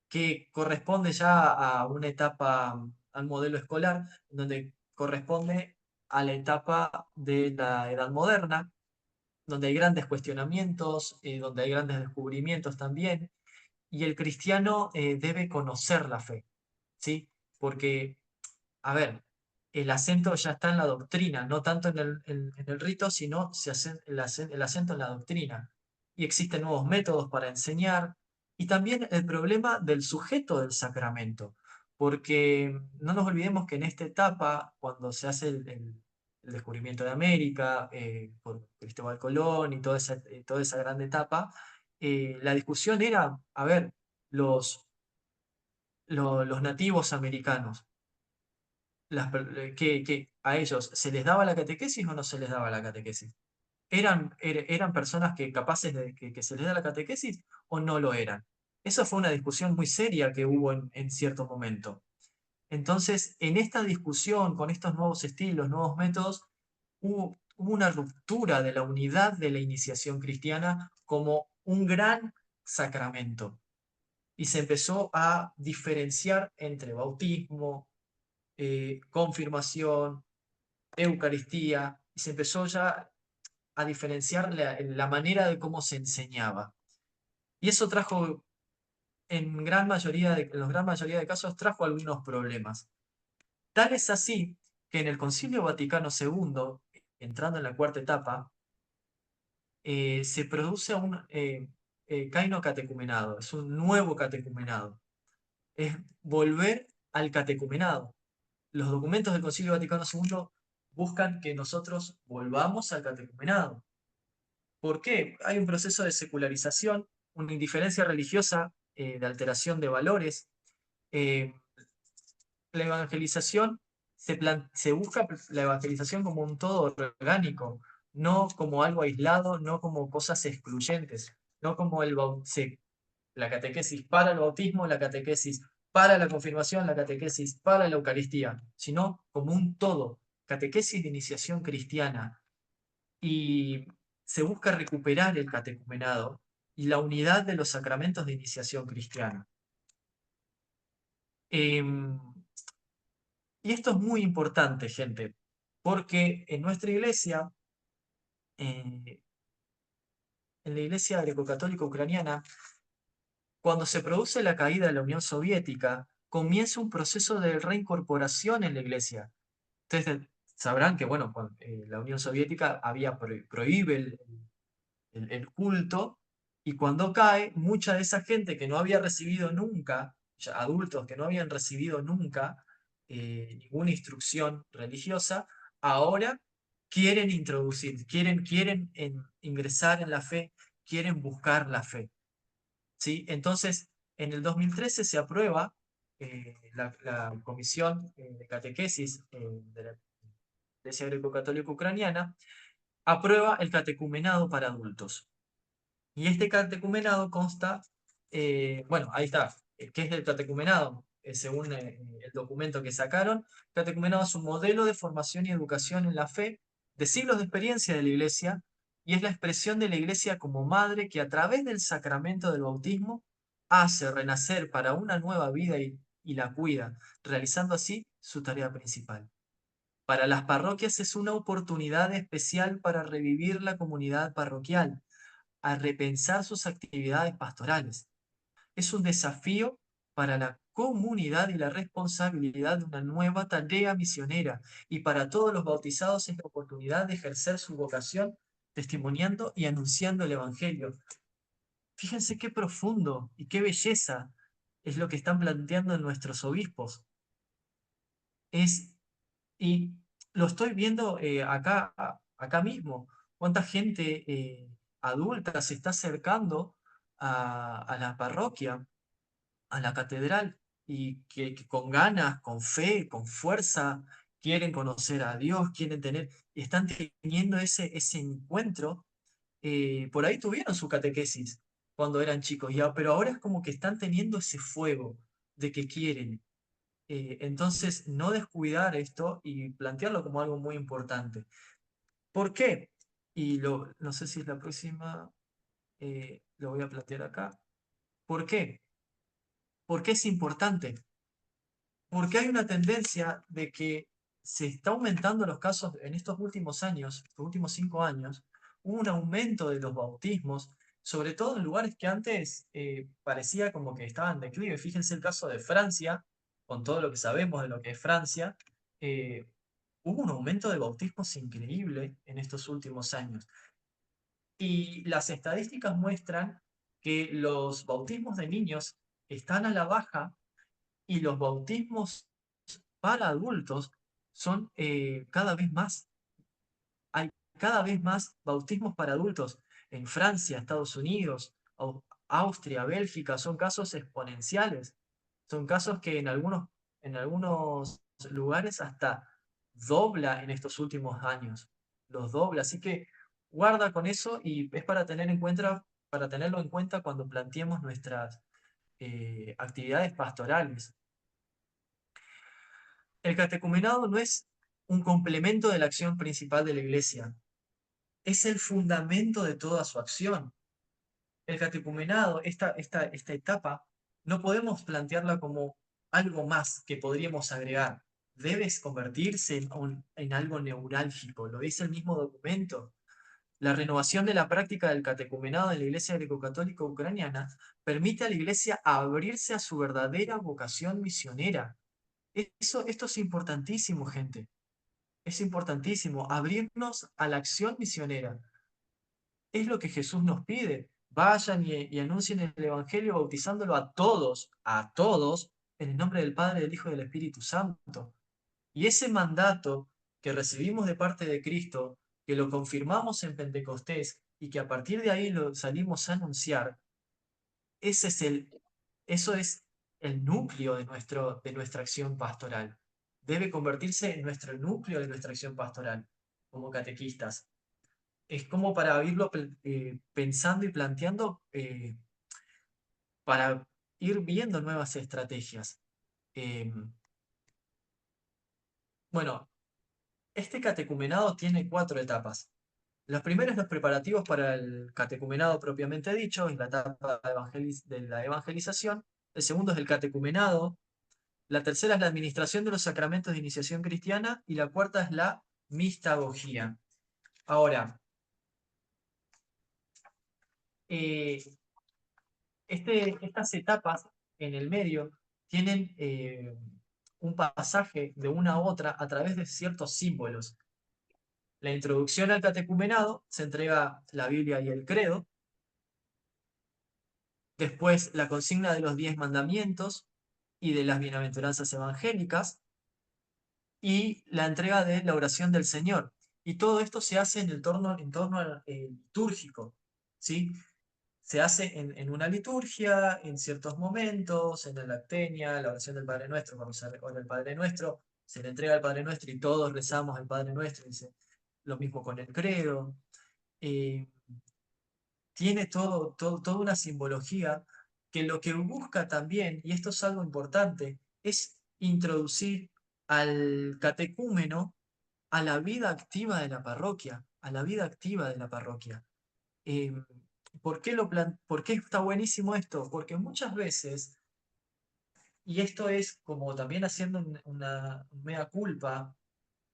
que corresponde ya a una etapa, al modelo escolar, donde corresponde a la etapa de la edad moderna, donde hay grandes cuestionamientos, donde hay grandes descubrimientos también, y el cristiano debe conocer la fe, ¿sí? Porque, a ver, el acento ya está en la doctrina, no tanto en el rito, sino se hace el acento en la doctrina. Y existen nuevos métodos para enseñar, y también el problema del sujeto del sacramento, porque no nos olvidemos que en esta etapa, cuando se hace el descubrimiento de América por Cristóbal Colón y toda esa gran etapa, la discusión era, a ver, los nativos americanos, que a ellos se les daba la catequesis o no se les daba la catequesis. ¿Eran personas que capaces de que se les da la catequesis o no lo eran? Eso fue una discusión muy seria que hubo en cierto momento. Entonces, en esta discusión, con estos nuevos estilos, nuevos métodos, hubo una ruptura de la unidad de la iniciación cristiana como un gran sacramento. Y se empezó a diferenciar entre bautismo, confirmación, Eucaristía, y se empezó ya a diferenciar la manera de cómo se enseñaba. Y eso trajo, en la gran mayoría de casos, trajo algunos problemas. Tal es así que en el Concilio Vaticano II, entrando en la cuarta etapa, se produce un caino catecumenado, es un nuevo catecumenado, es volver al catecumenado. Los documentos del Concilio Vaticano II buscan que nosotros volvamos al catecumenado. ¿Por qué? Hay un proceso de secularización, una indiferencia religiosa, de alteración de valores. eh, la evangelización se busca la evangelización como un todo orgánico, no como algo aislado, no como cosas excluyentes, no como la catequesis para el bautismo, la catequesis para la confirmación, la catequesis para la Eucaristía, sino como un todo, catequesis de iniciación cristiana. Y se busca recuperar el catecumenado y la unidad de los sacramentos de iniciación cristiana. Y esto es muy importante, gente, porque en nuestra iglesia, en la iglesia greco-católica ucraniana, cuando se produce la caída de la Unión Soviética, comienza un proceso de reincorporación en la iglesia. Ustedes sabrán que, bueno, la Unión Soviética prohíbe el culto, y cuando cae, mucha de esa gente que no había recibido nunca, ya adultos que no habían recibido nunca ninguna instrucción religiosa, ahora quieren introducir, quieren ingresar en la fe, quieren buscar la fe. ¿Sí? Entonces, en el 2013 se aprueba la Comisión de Catequesis de la Iglesia Greco-Católica Ucraniana, aprueba el catecumenado para adultos. Y este catecumenado consta, bueno, ahí está, ¿qué es el catecumenado? Según el documento que sacaron, el catecumenado es un modelo de formación y educación en la fe de siglos de experiencia de la Iglesia, y es la expresión de la Iglesia como madre que a través del sacramento del bautismo hace renacer para una nueva vida y la cuida, realizando así su tarea principal. Para las parroquias es una oportunidad especial para revivir la comunidad parroquial, a repensar sus actividades pastorales. Es un desafío para la comunidad y la responsabilidad de una nueva tarea misionera, y para todos los bautizados es la oportunidad de ejercer su vocación testimoniando y anunciando el Evangelio. Fíjense qué profundo y qué belleza es lo que están planteando nuestros obispos. Y lo estoy viendo acá mismo. Cuánta gente adulta se está acercando a la parroquia, a la catedral, y que con ganas, con fe, con fuerza, quieren conocer a Dios, quieren tener, están teniendo ese encuentro. Por ahí tuvieron su catequesis cuando eran chicos, ya, pero ahora es como que están teniendo ese fuego de que quieren. Entonces, no descuidar esto y plantearlo como algo muy importante. ¿Por qué? Y no sé si es la próxima, lo voy a plantear acá. ¿Por qué? ¿Por qué es importante? Porque hay una tendencia de que se está aumentando los casos en estos últimos años, estos últimos 5 años, hubo un aumento de los bautismos, sobre todo en lugares que antes parecía como que estaban en declive. Fíjense el caso de Francia, con todo lo que sabemos de lo que es Francia, eh, hubo un aumento de bautismos increíble en estos últimos años. Y las estadísticas muestran que los bautismos de niños están a la baja y los bautismos para adultos son cada vez más. Hay cada vez más bautismos para adultos en Francia, Estados Unidos, Austria, Bélgica, son casos exponenciales. Son casos que en algunos lugares hasta dobla en estos últimos años. Los dobla. Así que guarda con eso y es para tenerlo en cuenta cuando planteemos nuestras actividades pastorales. El catecumenado no es un complemento de la acción principal de la Iglesia, es el fundamento de toda su acción. El catecumenado, esta etapa, no podemos plantearla como algo más que podríamos agregar. Debe convertirse en algo neurálgico, lo dice el mismo documento. La renovación de la práctica del catecumenado en la Iglesia Greco-Católica Ucraniana permite a la Iglesia abrirse a su verdadera vocación misionera. Esto es importantísimo, gente. Es importantísimo abrirnos a la acción misionera. Es lo que Jesús nos pide. Vayan y anuncien el Evangelio bautizándolo a todos, en el nombre del Padre, del Hijo y del Espíritu Santo. Y ese mandato que recibimos de parte de Cristo, que lo confirmamos en Pentecostés y que a partir de ahí lo salimos a anunciar, eso es el núcleo de nuestra acción pastoral. Debe convertirse en nuestro núcleo de nuestra acción pastoral como catequistas. Es como para irlo pensando y planteando para ir viendo nuevas estrategias. Bueno, este catecumenado tiene 4 etapas. Las primeras, los preparativos para el catecumenado propiamente dicho, es la etapa de la evangelización. El segundo es el catecumenado. La tercera es la administración de los sacramentos de iniciación cristiana. Y la cuarta es la mistagogía. Ahora, estas etapas en el medio tienen un pasaje de una a otra a través de ciertos símbolos. La introducción al catecumenado se entrega la Biblia y el credo. Después la consigna de los 10 mandamientos y de las bienaventuranzas evangélicas. Y la entrega de la oración del Señor. Y todo esto se hace en torno al litúrgico, ¿sí? Se hace en una liturgia, en ciertos momentos, en la lactenia, la oración del Padre Nuestro, cuando se ora el Padre Nuestro, se le entrega al Padre Nuestro y todos rezamos el Padre Nuestro, dice, lo mismo con el credo. Tiene toda una simbología que lo que busca también, y esto es algo importante, es introducir al catecúmeno a la vida activa de la parroquia, a la vida activa de la parroquia. Eh, ¿Por qué está buenísimo esto? Porque muchas veces, y esto es como también haciendo una mea culpa,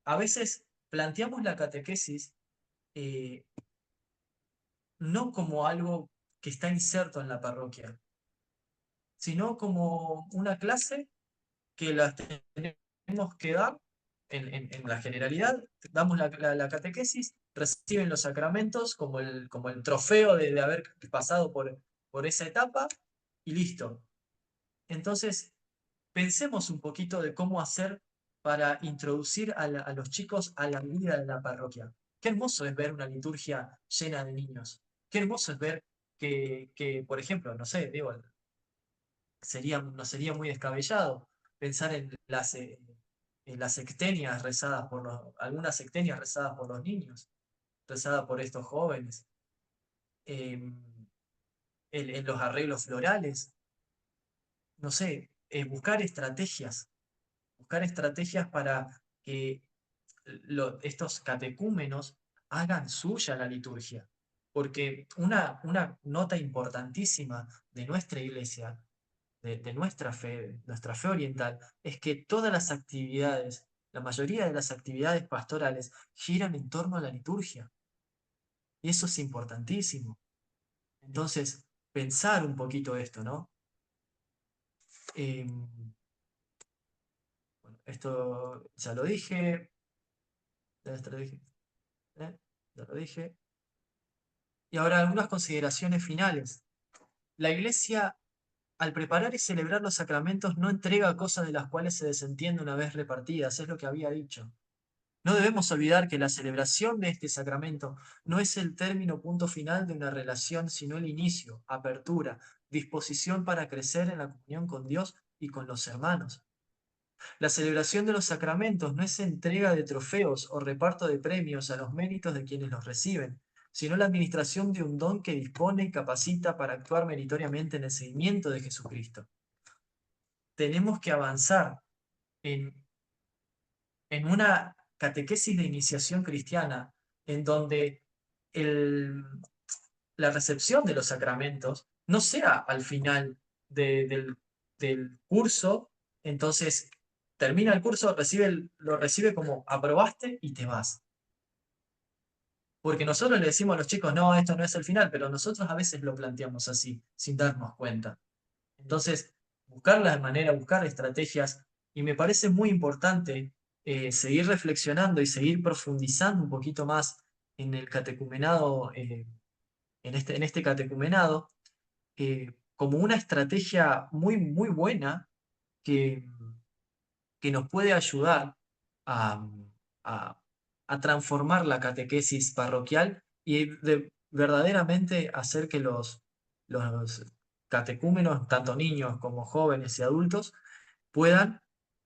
a veces planteamos la catequesis eh, no como algo que está inserto en la parroquia, sino como una clase que la tenemos que dar en la generalidad, damos la catequesis, reciben los sacramentos como el trofeo de haber pasado por esa etapa y listo. Entonces, pensemos un poquito de cómo hacer para introducir a los chicos a la vida de la parroquia. Qué hermoso es ver una liturgia llena de niños. qué hermoso es ver por ejemplo, no sé, digo, no sería muy descabellado pensar en las sectenias rezadas algunas sectenias rezadas por los niños, rezadas por estos jóvenes, em, en los arreglos florales, no sé, buscar estrategias para que estos catecúmenos hagan suya la liturgia. Porque una nota importantísima de nuestra iglesia, de nuestra fe oriental, es que todas las actividades, la mayoría de las actividades pastorales giran en torno a la liturgia. Y eso es importantísimo. Entonces, pensar un poquito esto, ¿no? Em, bueno, esto ya lo dije, ¿eh? Ya lo dije. Y ahora algunas consideraciones finales. La Iglesia, al preparar y celebrar los sacramentos, no entrega cosas de las cuales se desentiende una vez repartidas, es lo que había dicho. No debemos olvidar que la celebración de este sacramento no es el término punto final de una relación, sino el inicio, apertura, disposición para crecer en la comunión con Dios y con los hermanos. La celebración de los sacramentos no es entrega de trofeos o reparto de premios a los méritos de quienes los reciben, sino la administración de un don que dispone y capacita para actuar meritoriamente en el seguimiento de Jesucristo. Tenemos que avanzar en, en una catequesis de iniciación cristiana en donde el, la recepción de los sacramentos no sea al final del curso, entonces termina el curso, lo recibe como aprobaste y te vas. Porque nosotros le decimos a los chicos, no, esto no es el final, pero nosotros a veces lo planteamos así, sin darnos cuenta. Entonces, buscar estrategias, y me parece muy importante seguir reflexionando y seguir profundizando un poquito más en el catecumenado, en este catecumenado, como una estrategia muy, muy buena que, que nos puede ayudar a, a- a transformar la catequesis parroquial y verdaderamente hacer que los catecúmenos, tanto niños como jóvenes y adultos, puedan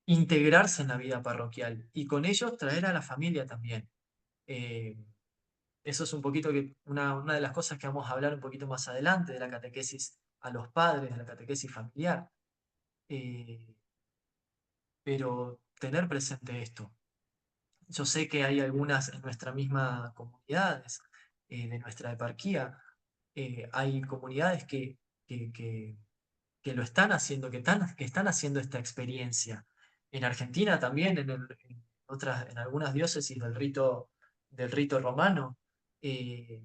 integrarse en la vida parroquial y con ellos traer a la familia también. Eh, Eso es un poquito una de las cosas que vamos a hablar un poquito más adelante, de la catequesis a los padres, de la catequesis familiar. Eh, pero tener presente esto. Yo sé que hay algunas en nuestra misma comunidades, de nuestra eparquía, hay comunidades que lo están haciendo, que están haciendo esta experiencia. En Argentina también, en algunas diócesis del rito romano, eh,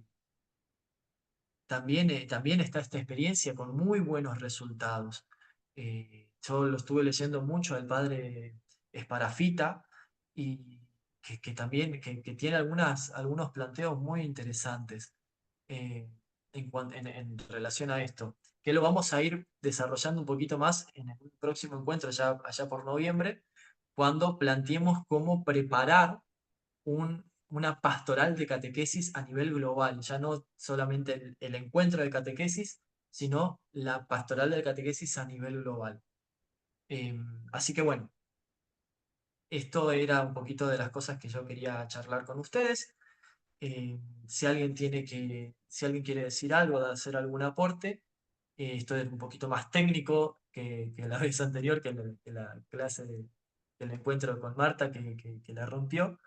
también está esta experiencia con muy buenos resultados. Yo lo estuve leyendo mucho al padre Esparafita y que también que tiene algunos planteos muy interesantes en relación a esto, que lo vamos a ir desarrollando un poquito más en el próximo encuentro, allá por noviembre, cuando planteemos cómo preparar una pastoral de catequesis a nivel global, ya no solamente el encuentro de catequesis, sino la pastoral de catequesis a nivel global. Así que bueno, esto era un poquito de las cosas que yo quería charlar con ustedes. Si alguien quiere decir algo, hacer algún aporte, esto es un poquito más técnico que la vez anterior, que la clase del encuentro con Marta, que la rompió.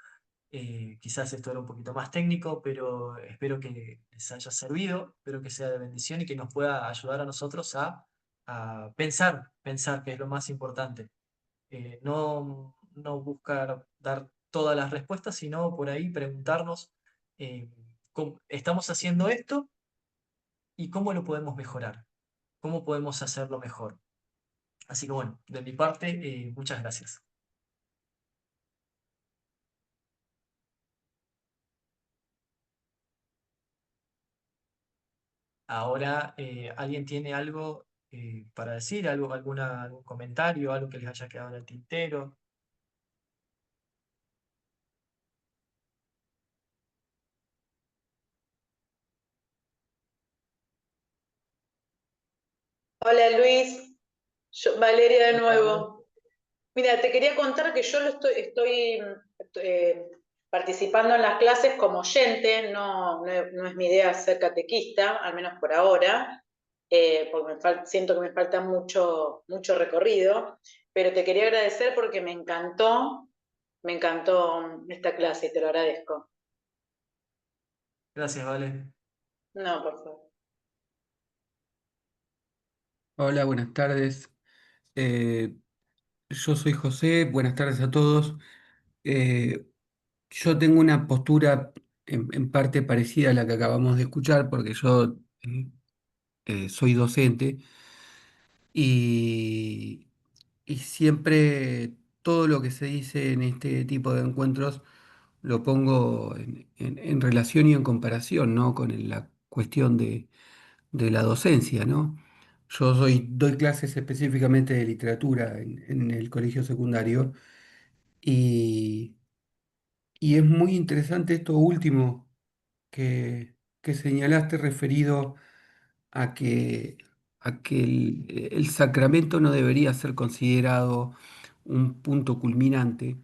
Quizás esto era un poquito más técnico, pero espero que les haya servido, espero que sea de bendición y que nos pueda ayudar a nosotros a pensar que es lo más importante. No buscar dar todas las respuestas, sino por ahí preguntarnos, ¿estamos haciendo esto? ¿Y cómo lo podemos mejorar? ¿Cómo podemos hacerlo mejor? Así que bueno, de mi parte, muchas gracias. Ahora, ¿alguien tiene algo para decir? ¿Algún comentario? ¿Algo que les haya quedado en el tintero? Hola Luis, Valeria de Hola, Ale. nuevo. Mira, te quería contar que yo estoy participando en las clases como oyente, no es mi idea ser catequista, al menos por ahora, porque siento que me falta mucho recorrido, pero te quería agradecer porque me encantó esta clase y te lo agradezco. Gracias, Vale. No, por favor. Hola, buenas tardes. Eh, yo soy José, buenas tardes a todos. Eh, yo tengo una postura en parte parecida a la que acabamos de escuchar, porque yo soy docente y, y siempre todo lo que se dice en este tipo de encuentros lo pongo en relación y en comparación, ¿no? Con la cuestión de la docencia, ¿no? Doy clases específicamente de literatura en el colegio secundario y, y es muy interesante esto último que señalaste referido a a que el sacramento no debería ser considerado un punto culminante,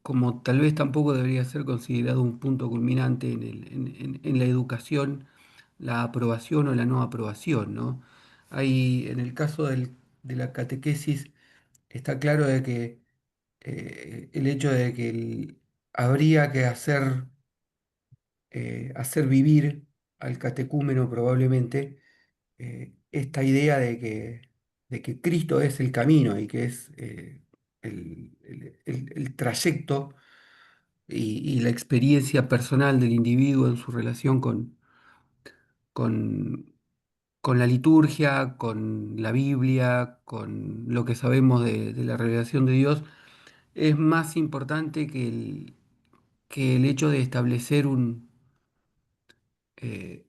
como tal vez tampoco debería ser considerado un punto culminante en la educación, la aprobación o la no aprobación, ¿no? Hay, en el caso de la catequesis, está claro de que el hecho de que habría que hacer vivir al catecúmeno probablemente esta idea de que Cristo es el camino y que es el trayecto y la experiencia personal del individuo en su relación con, con la liturgia, con la Biblia, con lo que sabemos de la revelación de Dios, es más importante que el hecho de establecer eh,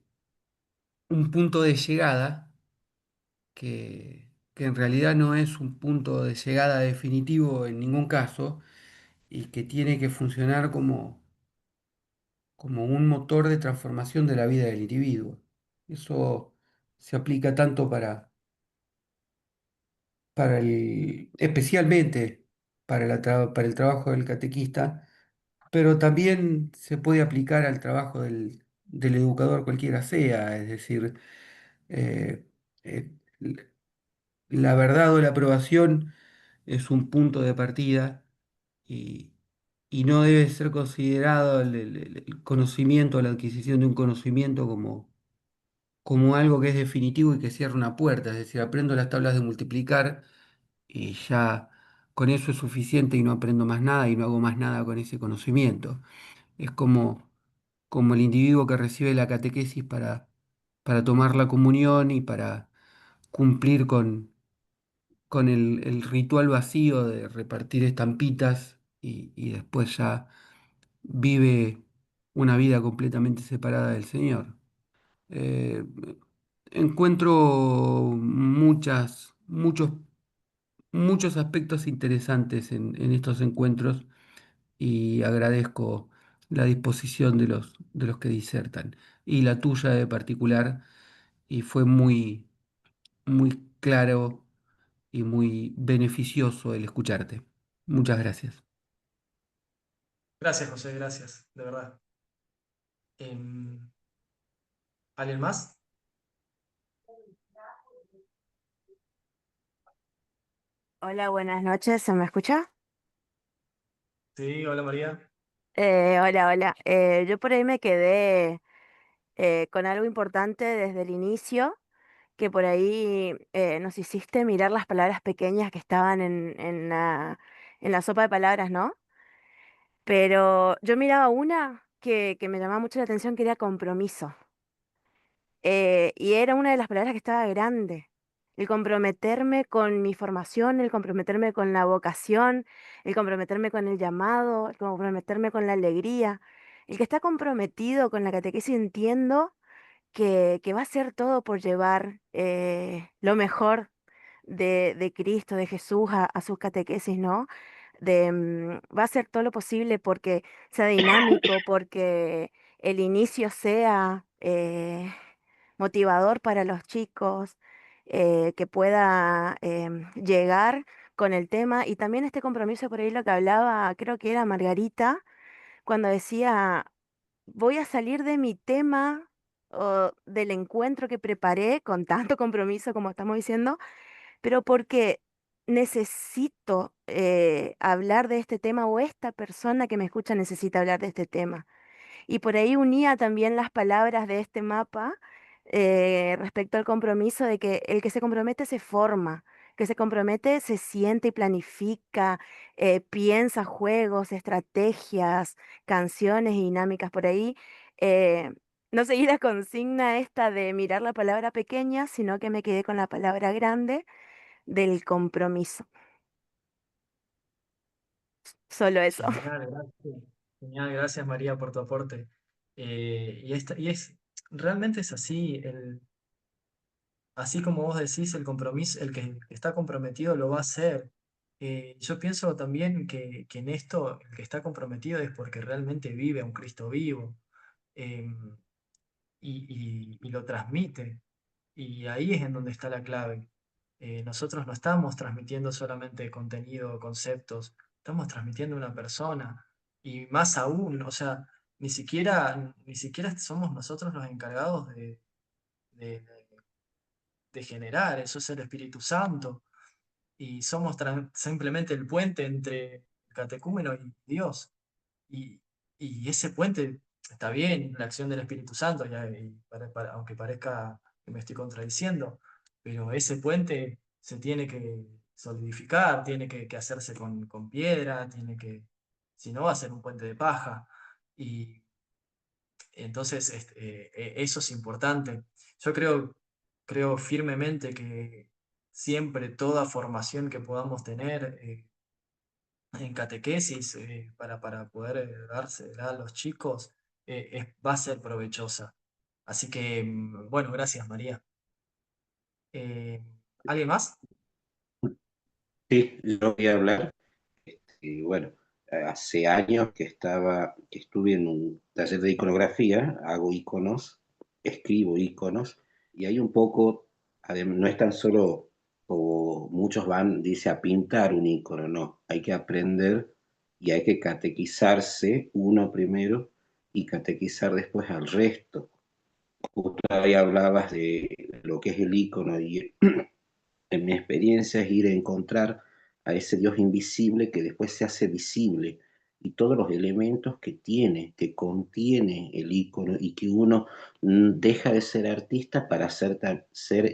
un punto de llegada que en realidad no es un punto de llegada definitivo en ningún caso y que tiene que funcionar como un motor de transformación de la vida del individuo. Eso se aplica tanto especialmente para el trabajo del catequista, pero también se puede aplicar al trabajo del educador cualquiera sea, es decir, eh, eh, la verdad o la aprobación es un punto de partida y, y no debe ser considerado el conocimiento, la adquisición de un conocimiento como algo que es definitivo y que cierra una puerta. Es decir, aprendo las tablas de multiplicar y ya con eso es suficiente y no aprendo más nada y no hago más nada con ese conocimiento. Es como el individuo que recibe la catequesis para tomar la comunión y para cumplir con el ritual vacío de repartir estampitas y después ya vive una vida completamente separada del Señor. Eh, encuentro muchos aspectos interesantes en estos encuentros y agradezco la disposición de los que disertan y la tuya de particular, y fue muy claro y muy beneficioso el escucharte. Muchas gracias. Gracias, José, gracias, de verdad. Em, ¿Alguien más? Hola, buenas noches, ¿se me escucha? Sí, hola María. Hola. Yo por ahí me quedé con algo importante desde el inicio, que por ahí nos hiciste mirar las palabras pequeñas que estaban en la sopa de palabras, ¿no? Pero yo miraba una que me llamaba mucho la atención, que era compromiso. Y era una de las palabras que estaba grande. El comprometerme con mi formación, el comprometerme con la vocación, el comprometerme con el llamado, el comprometerme con la alegría. El que está comprometido con la catequesis entiendo que va a hacer todo por llevar lo mejor de Cristo, de Jesús a sus catequesis, ¿no? Va a hacer todo lo posible porque sea dinámico, porque el inicio sea motivador para los chicos, que pueda llegar con el tema. Y también este compromiso por ahí lo que hablaba, creo que era Margarita, cuando decía, voy a salir de mi tema o del encuentro que preparé con tanto compromiso como estamos diciendo, pero porque necesito hablar de este tema o esta persona que me escucha necesita hablar de este tema. Y por ahí unía también las palabras de este mapa respecto al compromiso de que el que se compromete se forma, que se compromete se siente y planifica, piensa juegos, estrategias, canciones y dinámicas por ahí. eh, no seguí la consigna esta de mirar la palabra pequeña, sino que me quedé con la palabra grande del compromiso. Solo eso. Genial, gracias. Genial, gracias María por tu aporte. Realmente es así, así como vos decís, el compromiso, el que está comprometido lo va a hacer. Yo pienso también que en esto el que está comprometido es porque realmente vive a un Cristo vivo, em, y lo transmite. Y ahí es en donde está la clave. Nosotros no estamos transmitiendo solamente contenido o conceptos, estamos transmitiendo una persona. Y más aún, o sea, ni siquiera somos nosotros los encargados de- de generar, eso es el Espíritu Santo. Y somos simplemente el puente entre el catecúmeno y Dios. Y, y ese puente está bien, la acción del Espíritu Santo, aunque parezca que me estoy contradiciendo, pero ese puente se tiene que solidificar, tiene que hacerse con piedra, si no va a ser un puente de paja. Y entonces eso es importante. Yo creo firmemente que siempre toda formación que podamos tener en catequesis para poder dársela a los chicos va a ser provechosa. Así que, bueno, gracias María. Eh, ¿Alguien más? Sí, yo voy a hablar. Y bueno, hace años que estuve en un taller de iconografía, hago iconos, escribo iconos, y hay un poco, no es tan solo como muchos van, dice, a pintar un icono, no, hay que aprender y hay que catequizarse uno primero y catequizar después al resto. Justo ahí hablabas de lo que es el icono y en mi experiencia es ir a encontrar a ese Dios invisible que después se hace visible y todos los elementos que tiene, que contiene el icono y que uno deja de ser artista para ser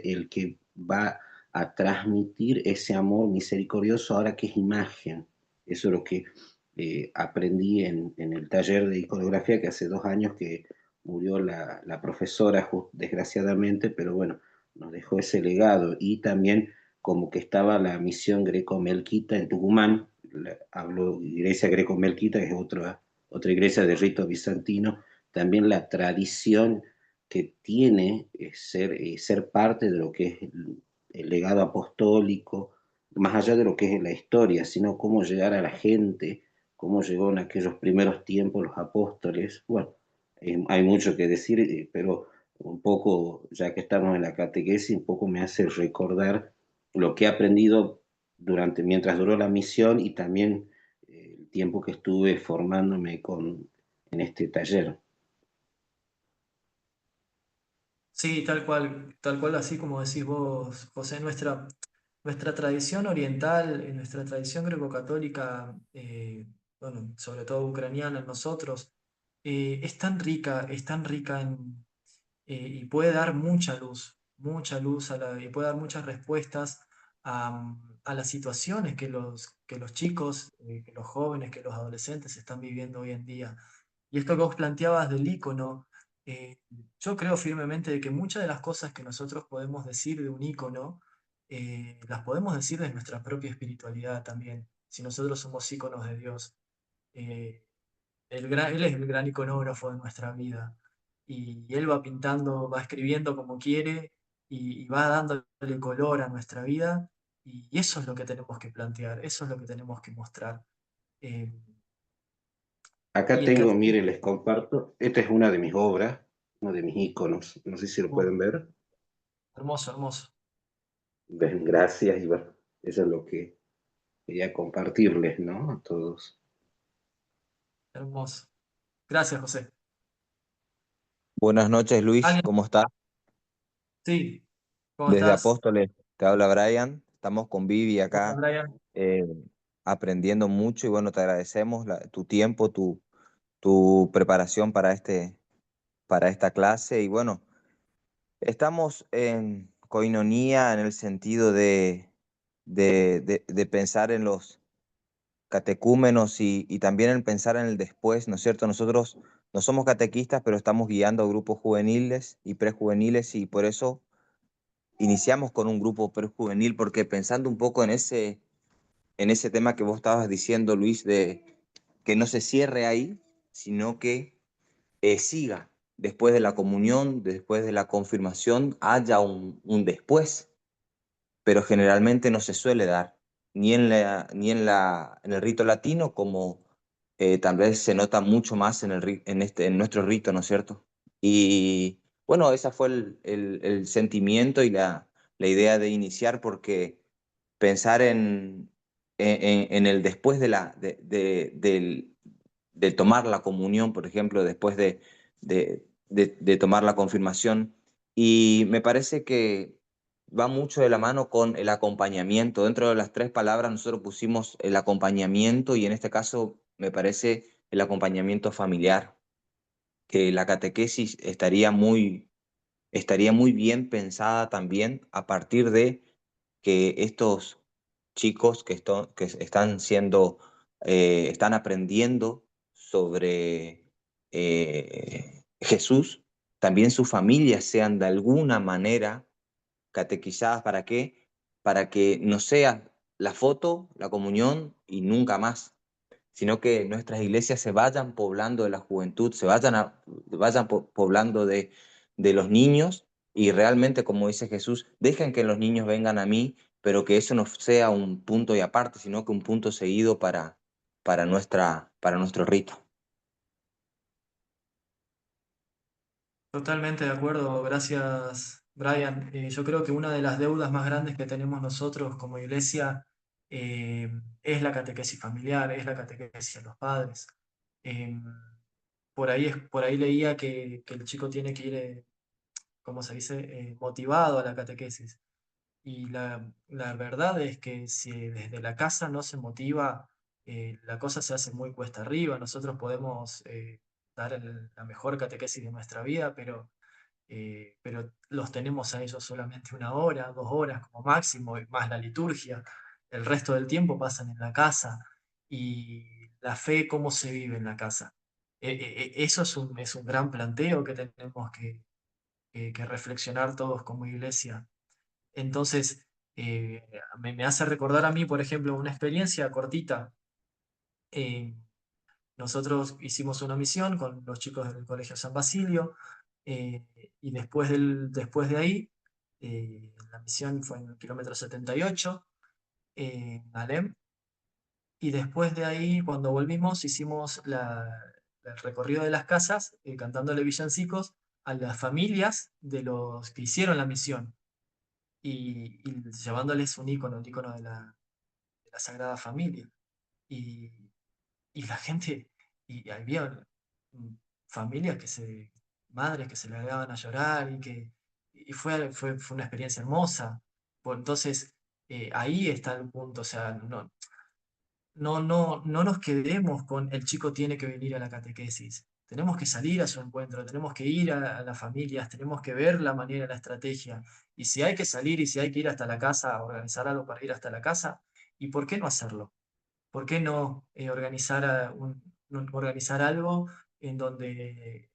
el que va a transmitir ese amor misericordioso ahora que es imagen. Eso es lo que aprendí en el taller de iconografía que hace 2 años que murió la profesora, desgraciadamente, pero bueno, nos dejó ese legado y también como que estaba la misión greco-melquita en Tucumán, hablo iglesia greco-melquita, que es otra iglesia de rito bizantino, también la tradición que tiene ser parte de lo que es el legado apostólico, más allá de lo que es la historia, sino cómo llegar a la gente, cómo llegó en aquellos primeros tiempos los apóstoles. Bueno, hay mucho que decir, pero un poco, ya que estamos en la catequesis, un poco me hace recordar lo que he aprendido mientras duró la misión y también el tiempo que estuve formándome en este taller. Sí, tal cual, así como decís vos, José, nuestra tradición oriental, nuestra tradición greco-católica, bueno, sobre todo ucraniana en nosotros, es tan rica y puede dar mucha luz y puede dar muchas respuestas a las situaciones que los chicos, que los jóvenes, que los adolescentes están viviendo hoy en día. Y esto que vos planteabas del ícono, eh, yo creo firmemente de que muchas de las cosas que nosotros podemos decir de un ícono, las podemos decir de nuestra propia espiritualidad también, si nosotros somos íconos de Dios. Eh, Él es el gran iconógrafo de nuestra vida. Y Él va pintando, va escribiendo como quiere y va dándole color a nuestra vida. Y eso es lo que tenemos que plantear, eso es lo que tenemos que mostrar. Eh, Acá y el tengo, catecismo, mire, les comparto, esta es una de mis obras, uno de mis iconos, no sé si lo oh, pueden ver. hermoso, hermoso. Ven, gracias, y bueno, eso es lo que quería compartirles, ¿no? A todos. Hermoso. Gracias, José. Buenas noches, Luis, ¿Alguien? ¿cómo estás? Sí, ¿cómo Desde estás? Apóstoles te habla Brian, estamos con Vivi Hola, acá Brian. eh, aprendiendo mucho y bueno, te agradecemos tu tiempo, tu preparación para esta clase y bueno, estamos en coinonía en el sentido de pensar en los catecúmenos y también en pensar en el después, ¿no es cierto? Nosotros no somos catequistas, pero estamos guiando a grupos juveniles y prejuveniles y por eso iniciamos con un grupo prejuvenil porque pensando un poco en ese tema que vos estabas diciendo, Luis, de que no se cierre ahí, sino que siga después de la comunión, después de la confirmación, haya un después, pero generalmente no se suele dar, ni en el rito latino como tal vez se nota mucho más en nuestro rito, ¿no es cierto? Y bueno, ese fue el sentimiento y la idea de iniciar, porque pensar en el después de tomar la comunión, por ejemplo, después de tomar la confirmación, y me parece que va mucho de la mano con el acompañamiento. Dentro de las tres palabras nosotros pusimos el acompañamiento y en este caso me parece el acompañamiento familiar, que la catequesis estaría muy bien pensada también a partir de que estos chicos que están están aprendiendo sobre Jesús, también sus familias sean de alguna manera catequizadas. ¿Para qué? Para que no sea la foto, la comunión y nunca más, sino que nuestras iglesias se vayan poblando de la juventud, vayan poblando de los niños y realmente, como dice Jesús, dejen que los niños vengan a mí, pero que eso no sea un punto y aparte, sino que un punto seguido para nuestro rito. Totalmente de acuerdo, gracias, Brian. Yo creo que una de las deudas más grandes que tenemos nosotros como iglesia eh, es la catequesis familiar, es la catequesis a los padres. Eh, por ahí leía que el chico tiene que ir, ¿cómo se dice?, motivado a la catequesis. Y la verdad es que si desde la casa no se motiva, la cosa se hace muy cuesta arriba. Nosotros podemos dar la mejor catequesis de nuestra vida, pero los tenemos a ellos solamente una hora, 2 horas como máximo, y más la liturgia. El resto del tiempo pasan en la casa. Y la fe, ¿cómo se vive en la casa? Eso es un gran planteo que tenemos que reflexionar todos como iglesia. Entonces, me hace recordar a mí, por ejemplo, una experiencia cortita. Eh, Nosotros hicimos una misión con los chicos del Colegio San Basilio, eh, y después de ahí, la misión fue en el kilómetro 78, en Alem, y después de ahí, cuando volvimos, hicimos el recorrido de las casas, cantándole villancicos a las familias de los que hicieron la misión, y llevándoles un ícono, el ícono de la Sagrada Familia. Y, y la gente, y había mm, familias madres que se largaban a llorar y fue una experiencia hermosa. Entonces, ahí está el punto, o sea, no nos quedemos con el chico tiene que venir a la catequesis. Tenemos que salir a su encuentro, tenemos que ir a las familias, tenemos que ver la manera, la estrategia. Y si hay que salir y si hay que ir hasta la casa, organizar algo para ir hasta la casa, ¿y por qué no hacerlo? ¿Por qué no organizar algo en donde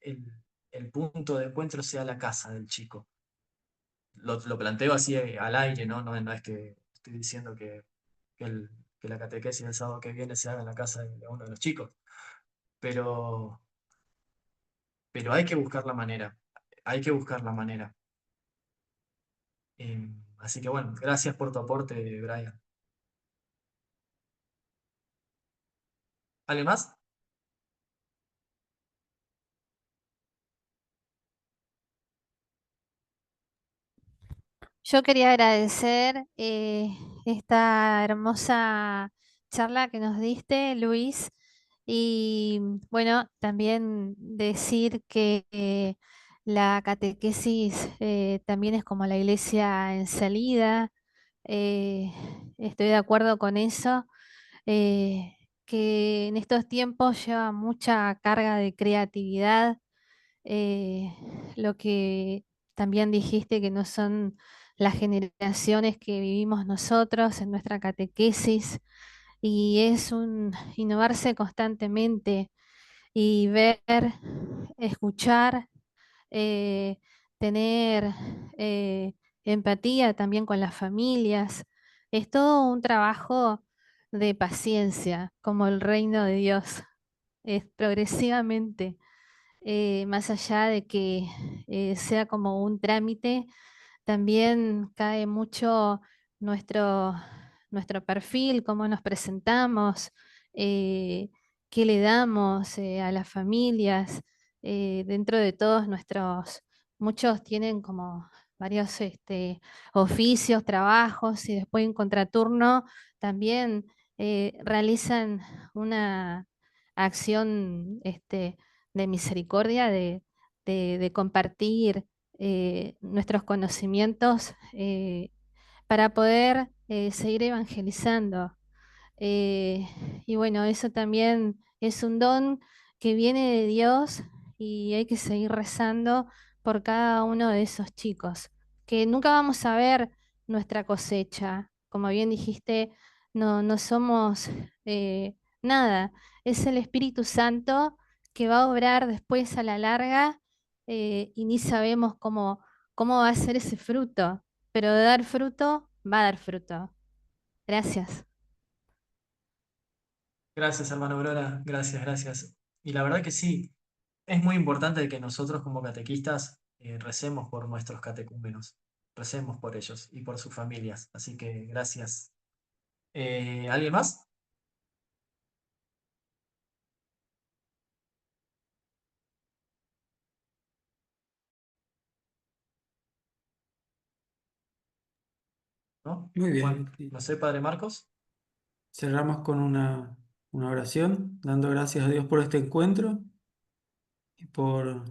el punto de encuentro sea la casa del chico? Lo planteo así al aire, ¿no? No es que estoy diciendo que, el- que la catequesis del sábado que viene se haga en la casa de uno de los chicos, pero, pero hay que buscar la manera, hay que buscar la manera. Así que bueno, gracias por tu aporte, Brian. ¿Alguien más? Yo quería agradecer esta hermosa charla que nos diste, Luis, y bueno, también decir que la catequesis también es como la iglesia en salida. eh, Estoy de acuerdo con eso, que en estos tiempos lleva mucha carga de creatividad, eh, lo que también dijiste que no son las generaciones que vivimos nosotros en nuestra catequesis, y es un innovarse constantemente y ver, escuchar, eh, tener empatía también con las familias. Es todo un trabajo de paciencia, como el reino de Dios, es progresivamente, más allá de que sea como un trámite, también cae mucho nuestro, nuestro perfil, cómo nos presentamos, eh, qué le damos a las familias. Dentro de todos nuestros, muchos tienen como varios oficios, trabajos, y después en contraturno también realizan una acción de misericordia, de compartir nuestros conocimientos, para poder seguir evangelizando. Eh, y bueno, eso también es un don que viene de Dios, y hay que seguir rezando por cada uno de esos chicos, que nunca vamos a ver nuestra cosecha. Como bien dijiste, no somos nada. Es el Espíritu Santo que va a obrar después a la larga, y ni sabemos cómo va a ser ese fruto, pero de dar fruto, va a dar fruto. Gracias. Gracias, hermano Aurora, gracias, gracias. Y la verdad que sí, es muy importante que nosotros como catequistas recemos por nuestros catecúmenos, recemos por ellos y por sus familias. Así que gracias. ¿Alguien más? ¿No? Muy Bueno, bien. no sé, Padre Marcos. Cerramos con una oración, dando gracias a Dios por este encuentro y por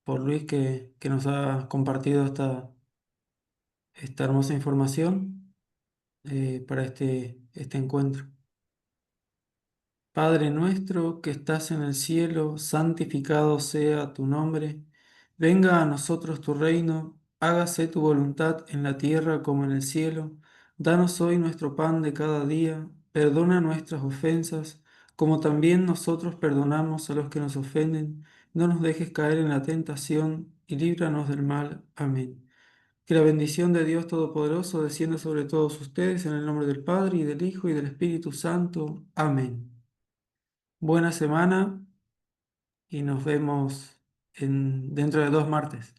Luis que nos ha compartido esta hermosa información para este encuentro. Padre nuestro que estás en el cielo, santificado sea tu nombre. Venga a nosotros tu reino, hágase tu voluntad en la tierra como en el cielo. Danos hoy nuestro pan de cada día, perdona nuestras ofensas, como también nosotros perdonamos a los que nos ofenden. No nos dejes caer en la tentación y líbranos del mal. Amén. Que la bendición de Dios Todopoderoso descienda sobre todos ustedes en el nombre del Padre y del Hijo y del Espíritu Santo. Amén. Buena semana y nos vemos dentro de 2 martes.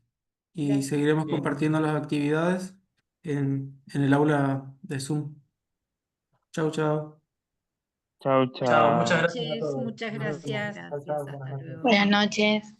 Y Gracias. seguiremos Bien. compartiendo las actividades en el aula de Zoom. Chau, chau. Chao, Chao, Buenas muchas chao. gracias a noches, todos. muchas Nos vemos. gracias. Chao, chao, Gracias, buenas hasta noches. luego. Buenas noches.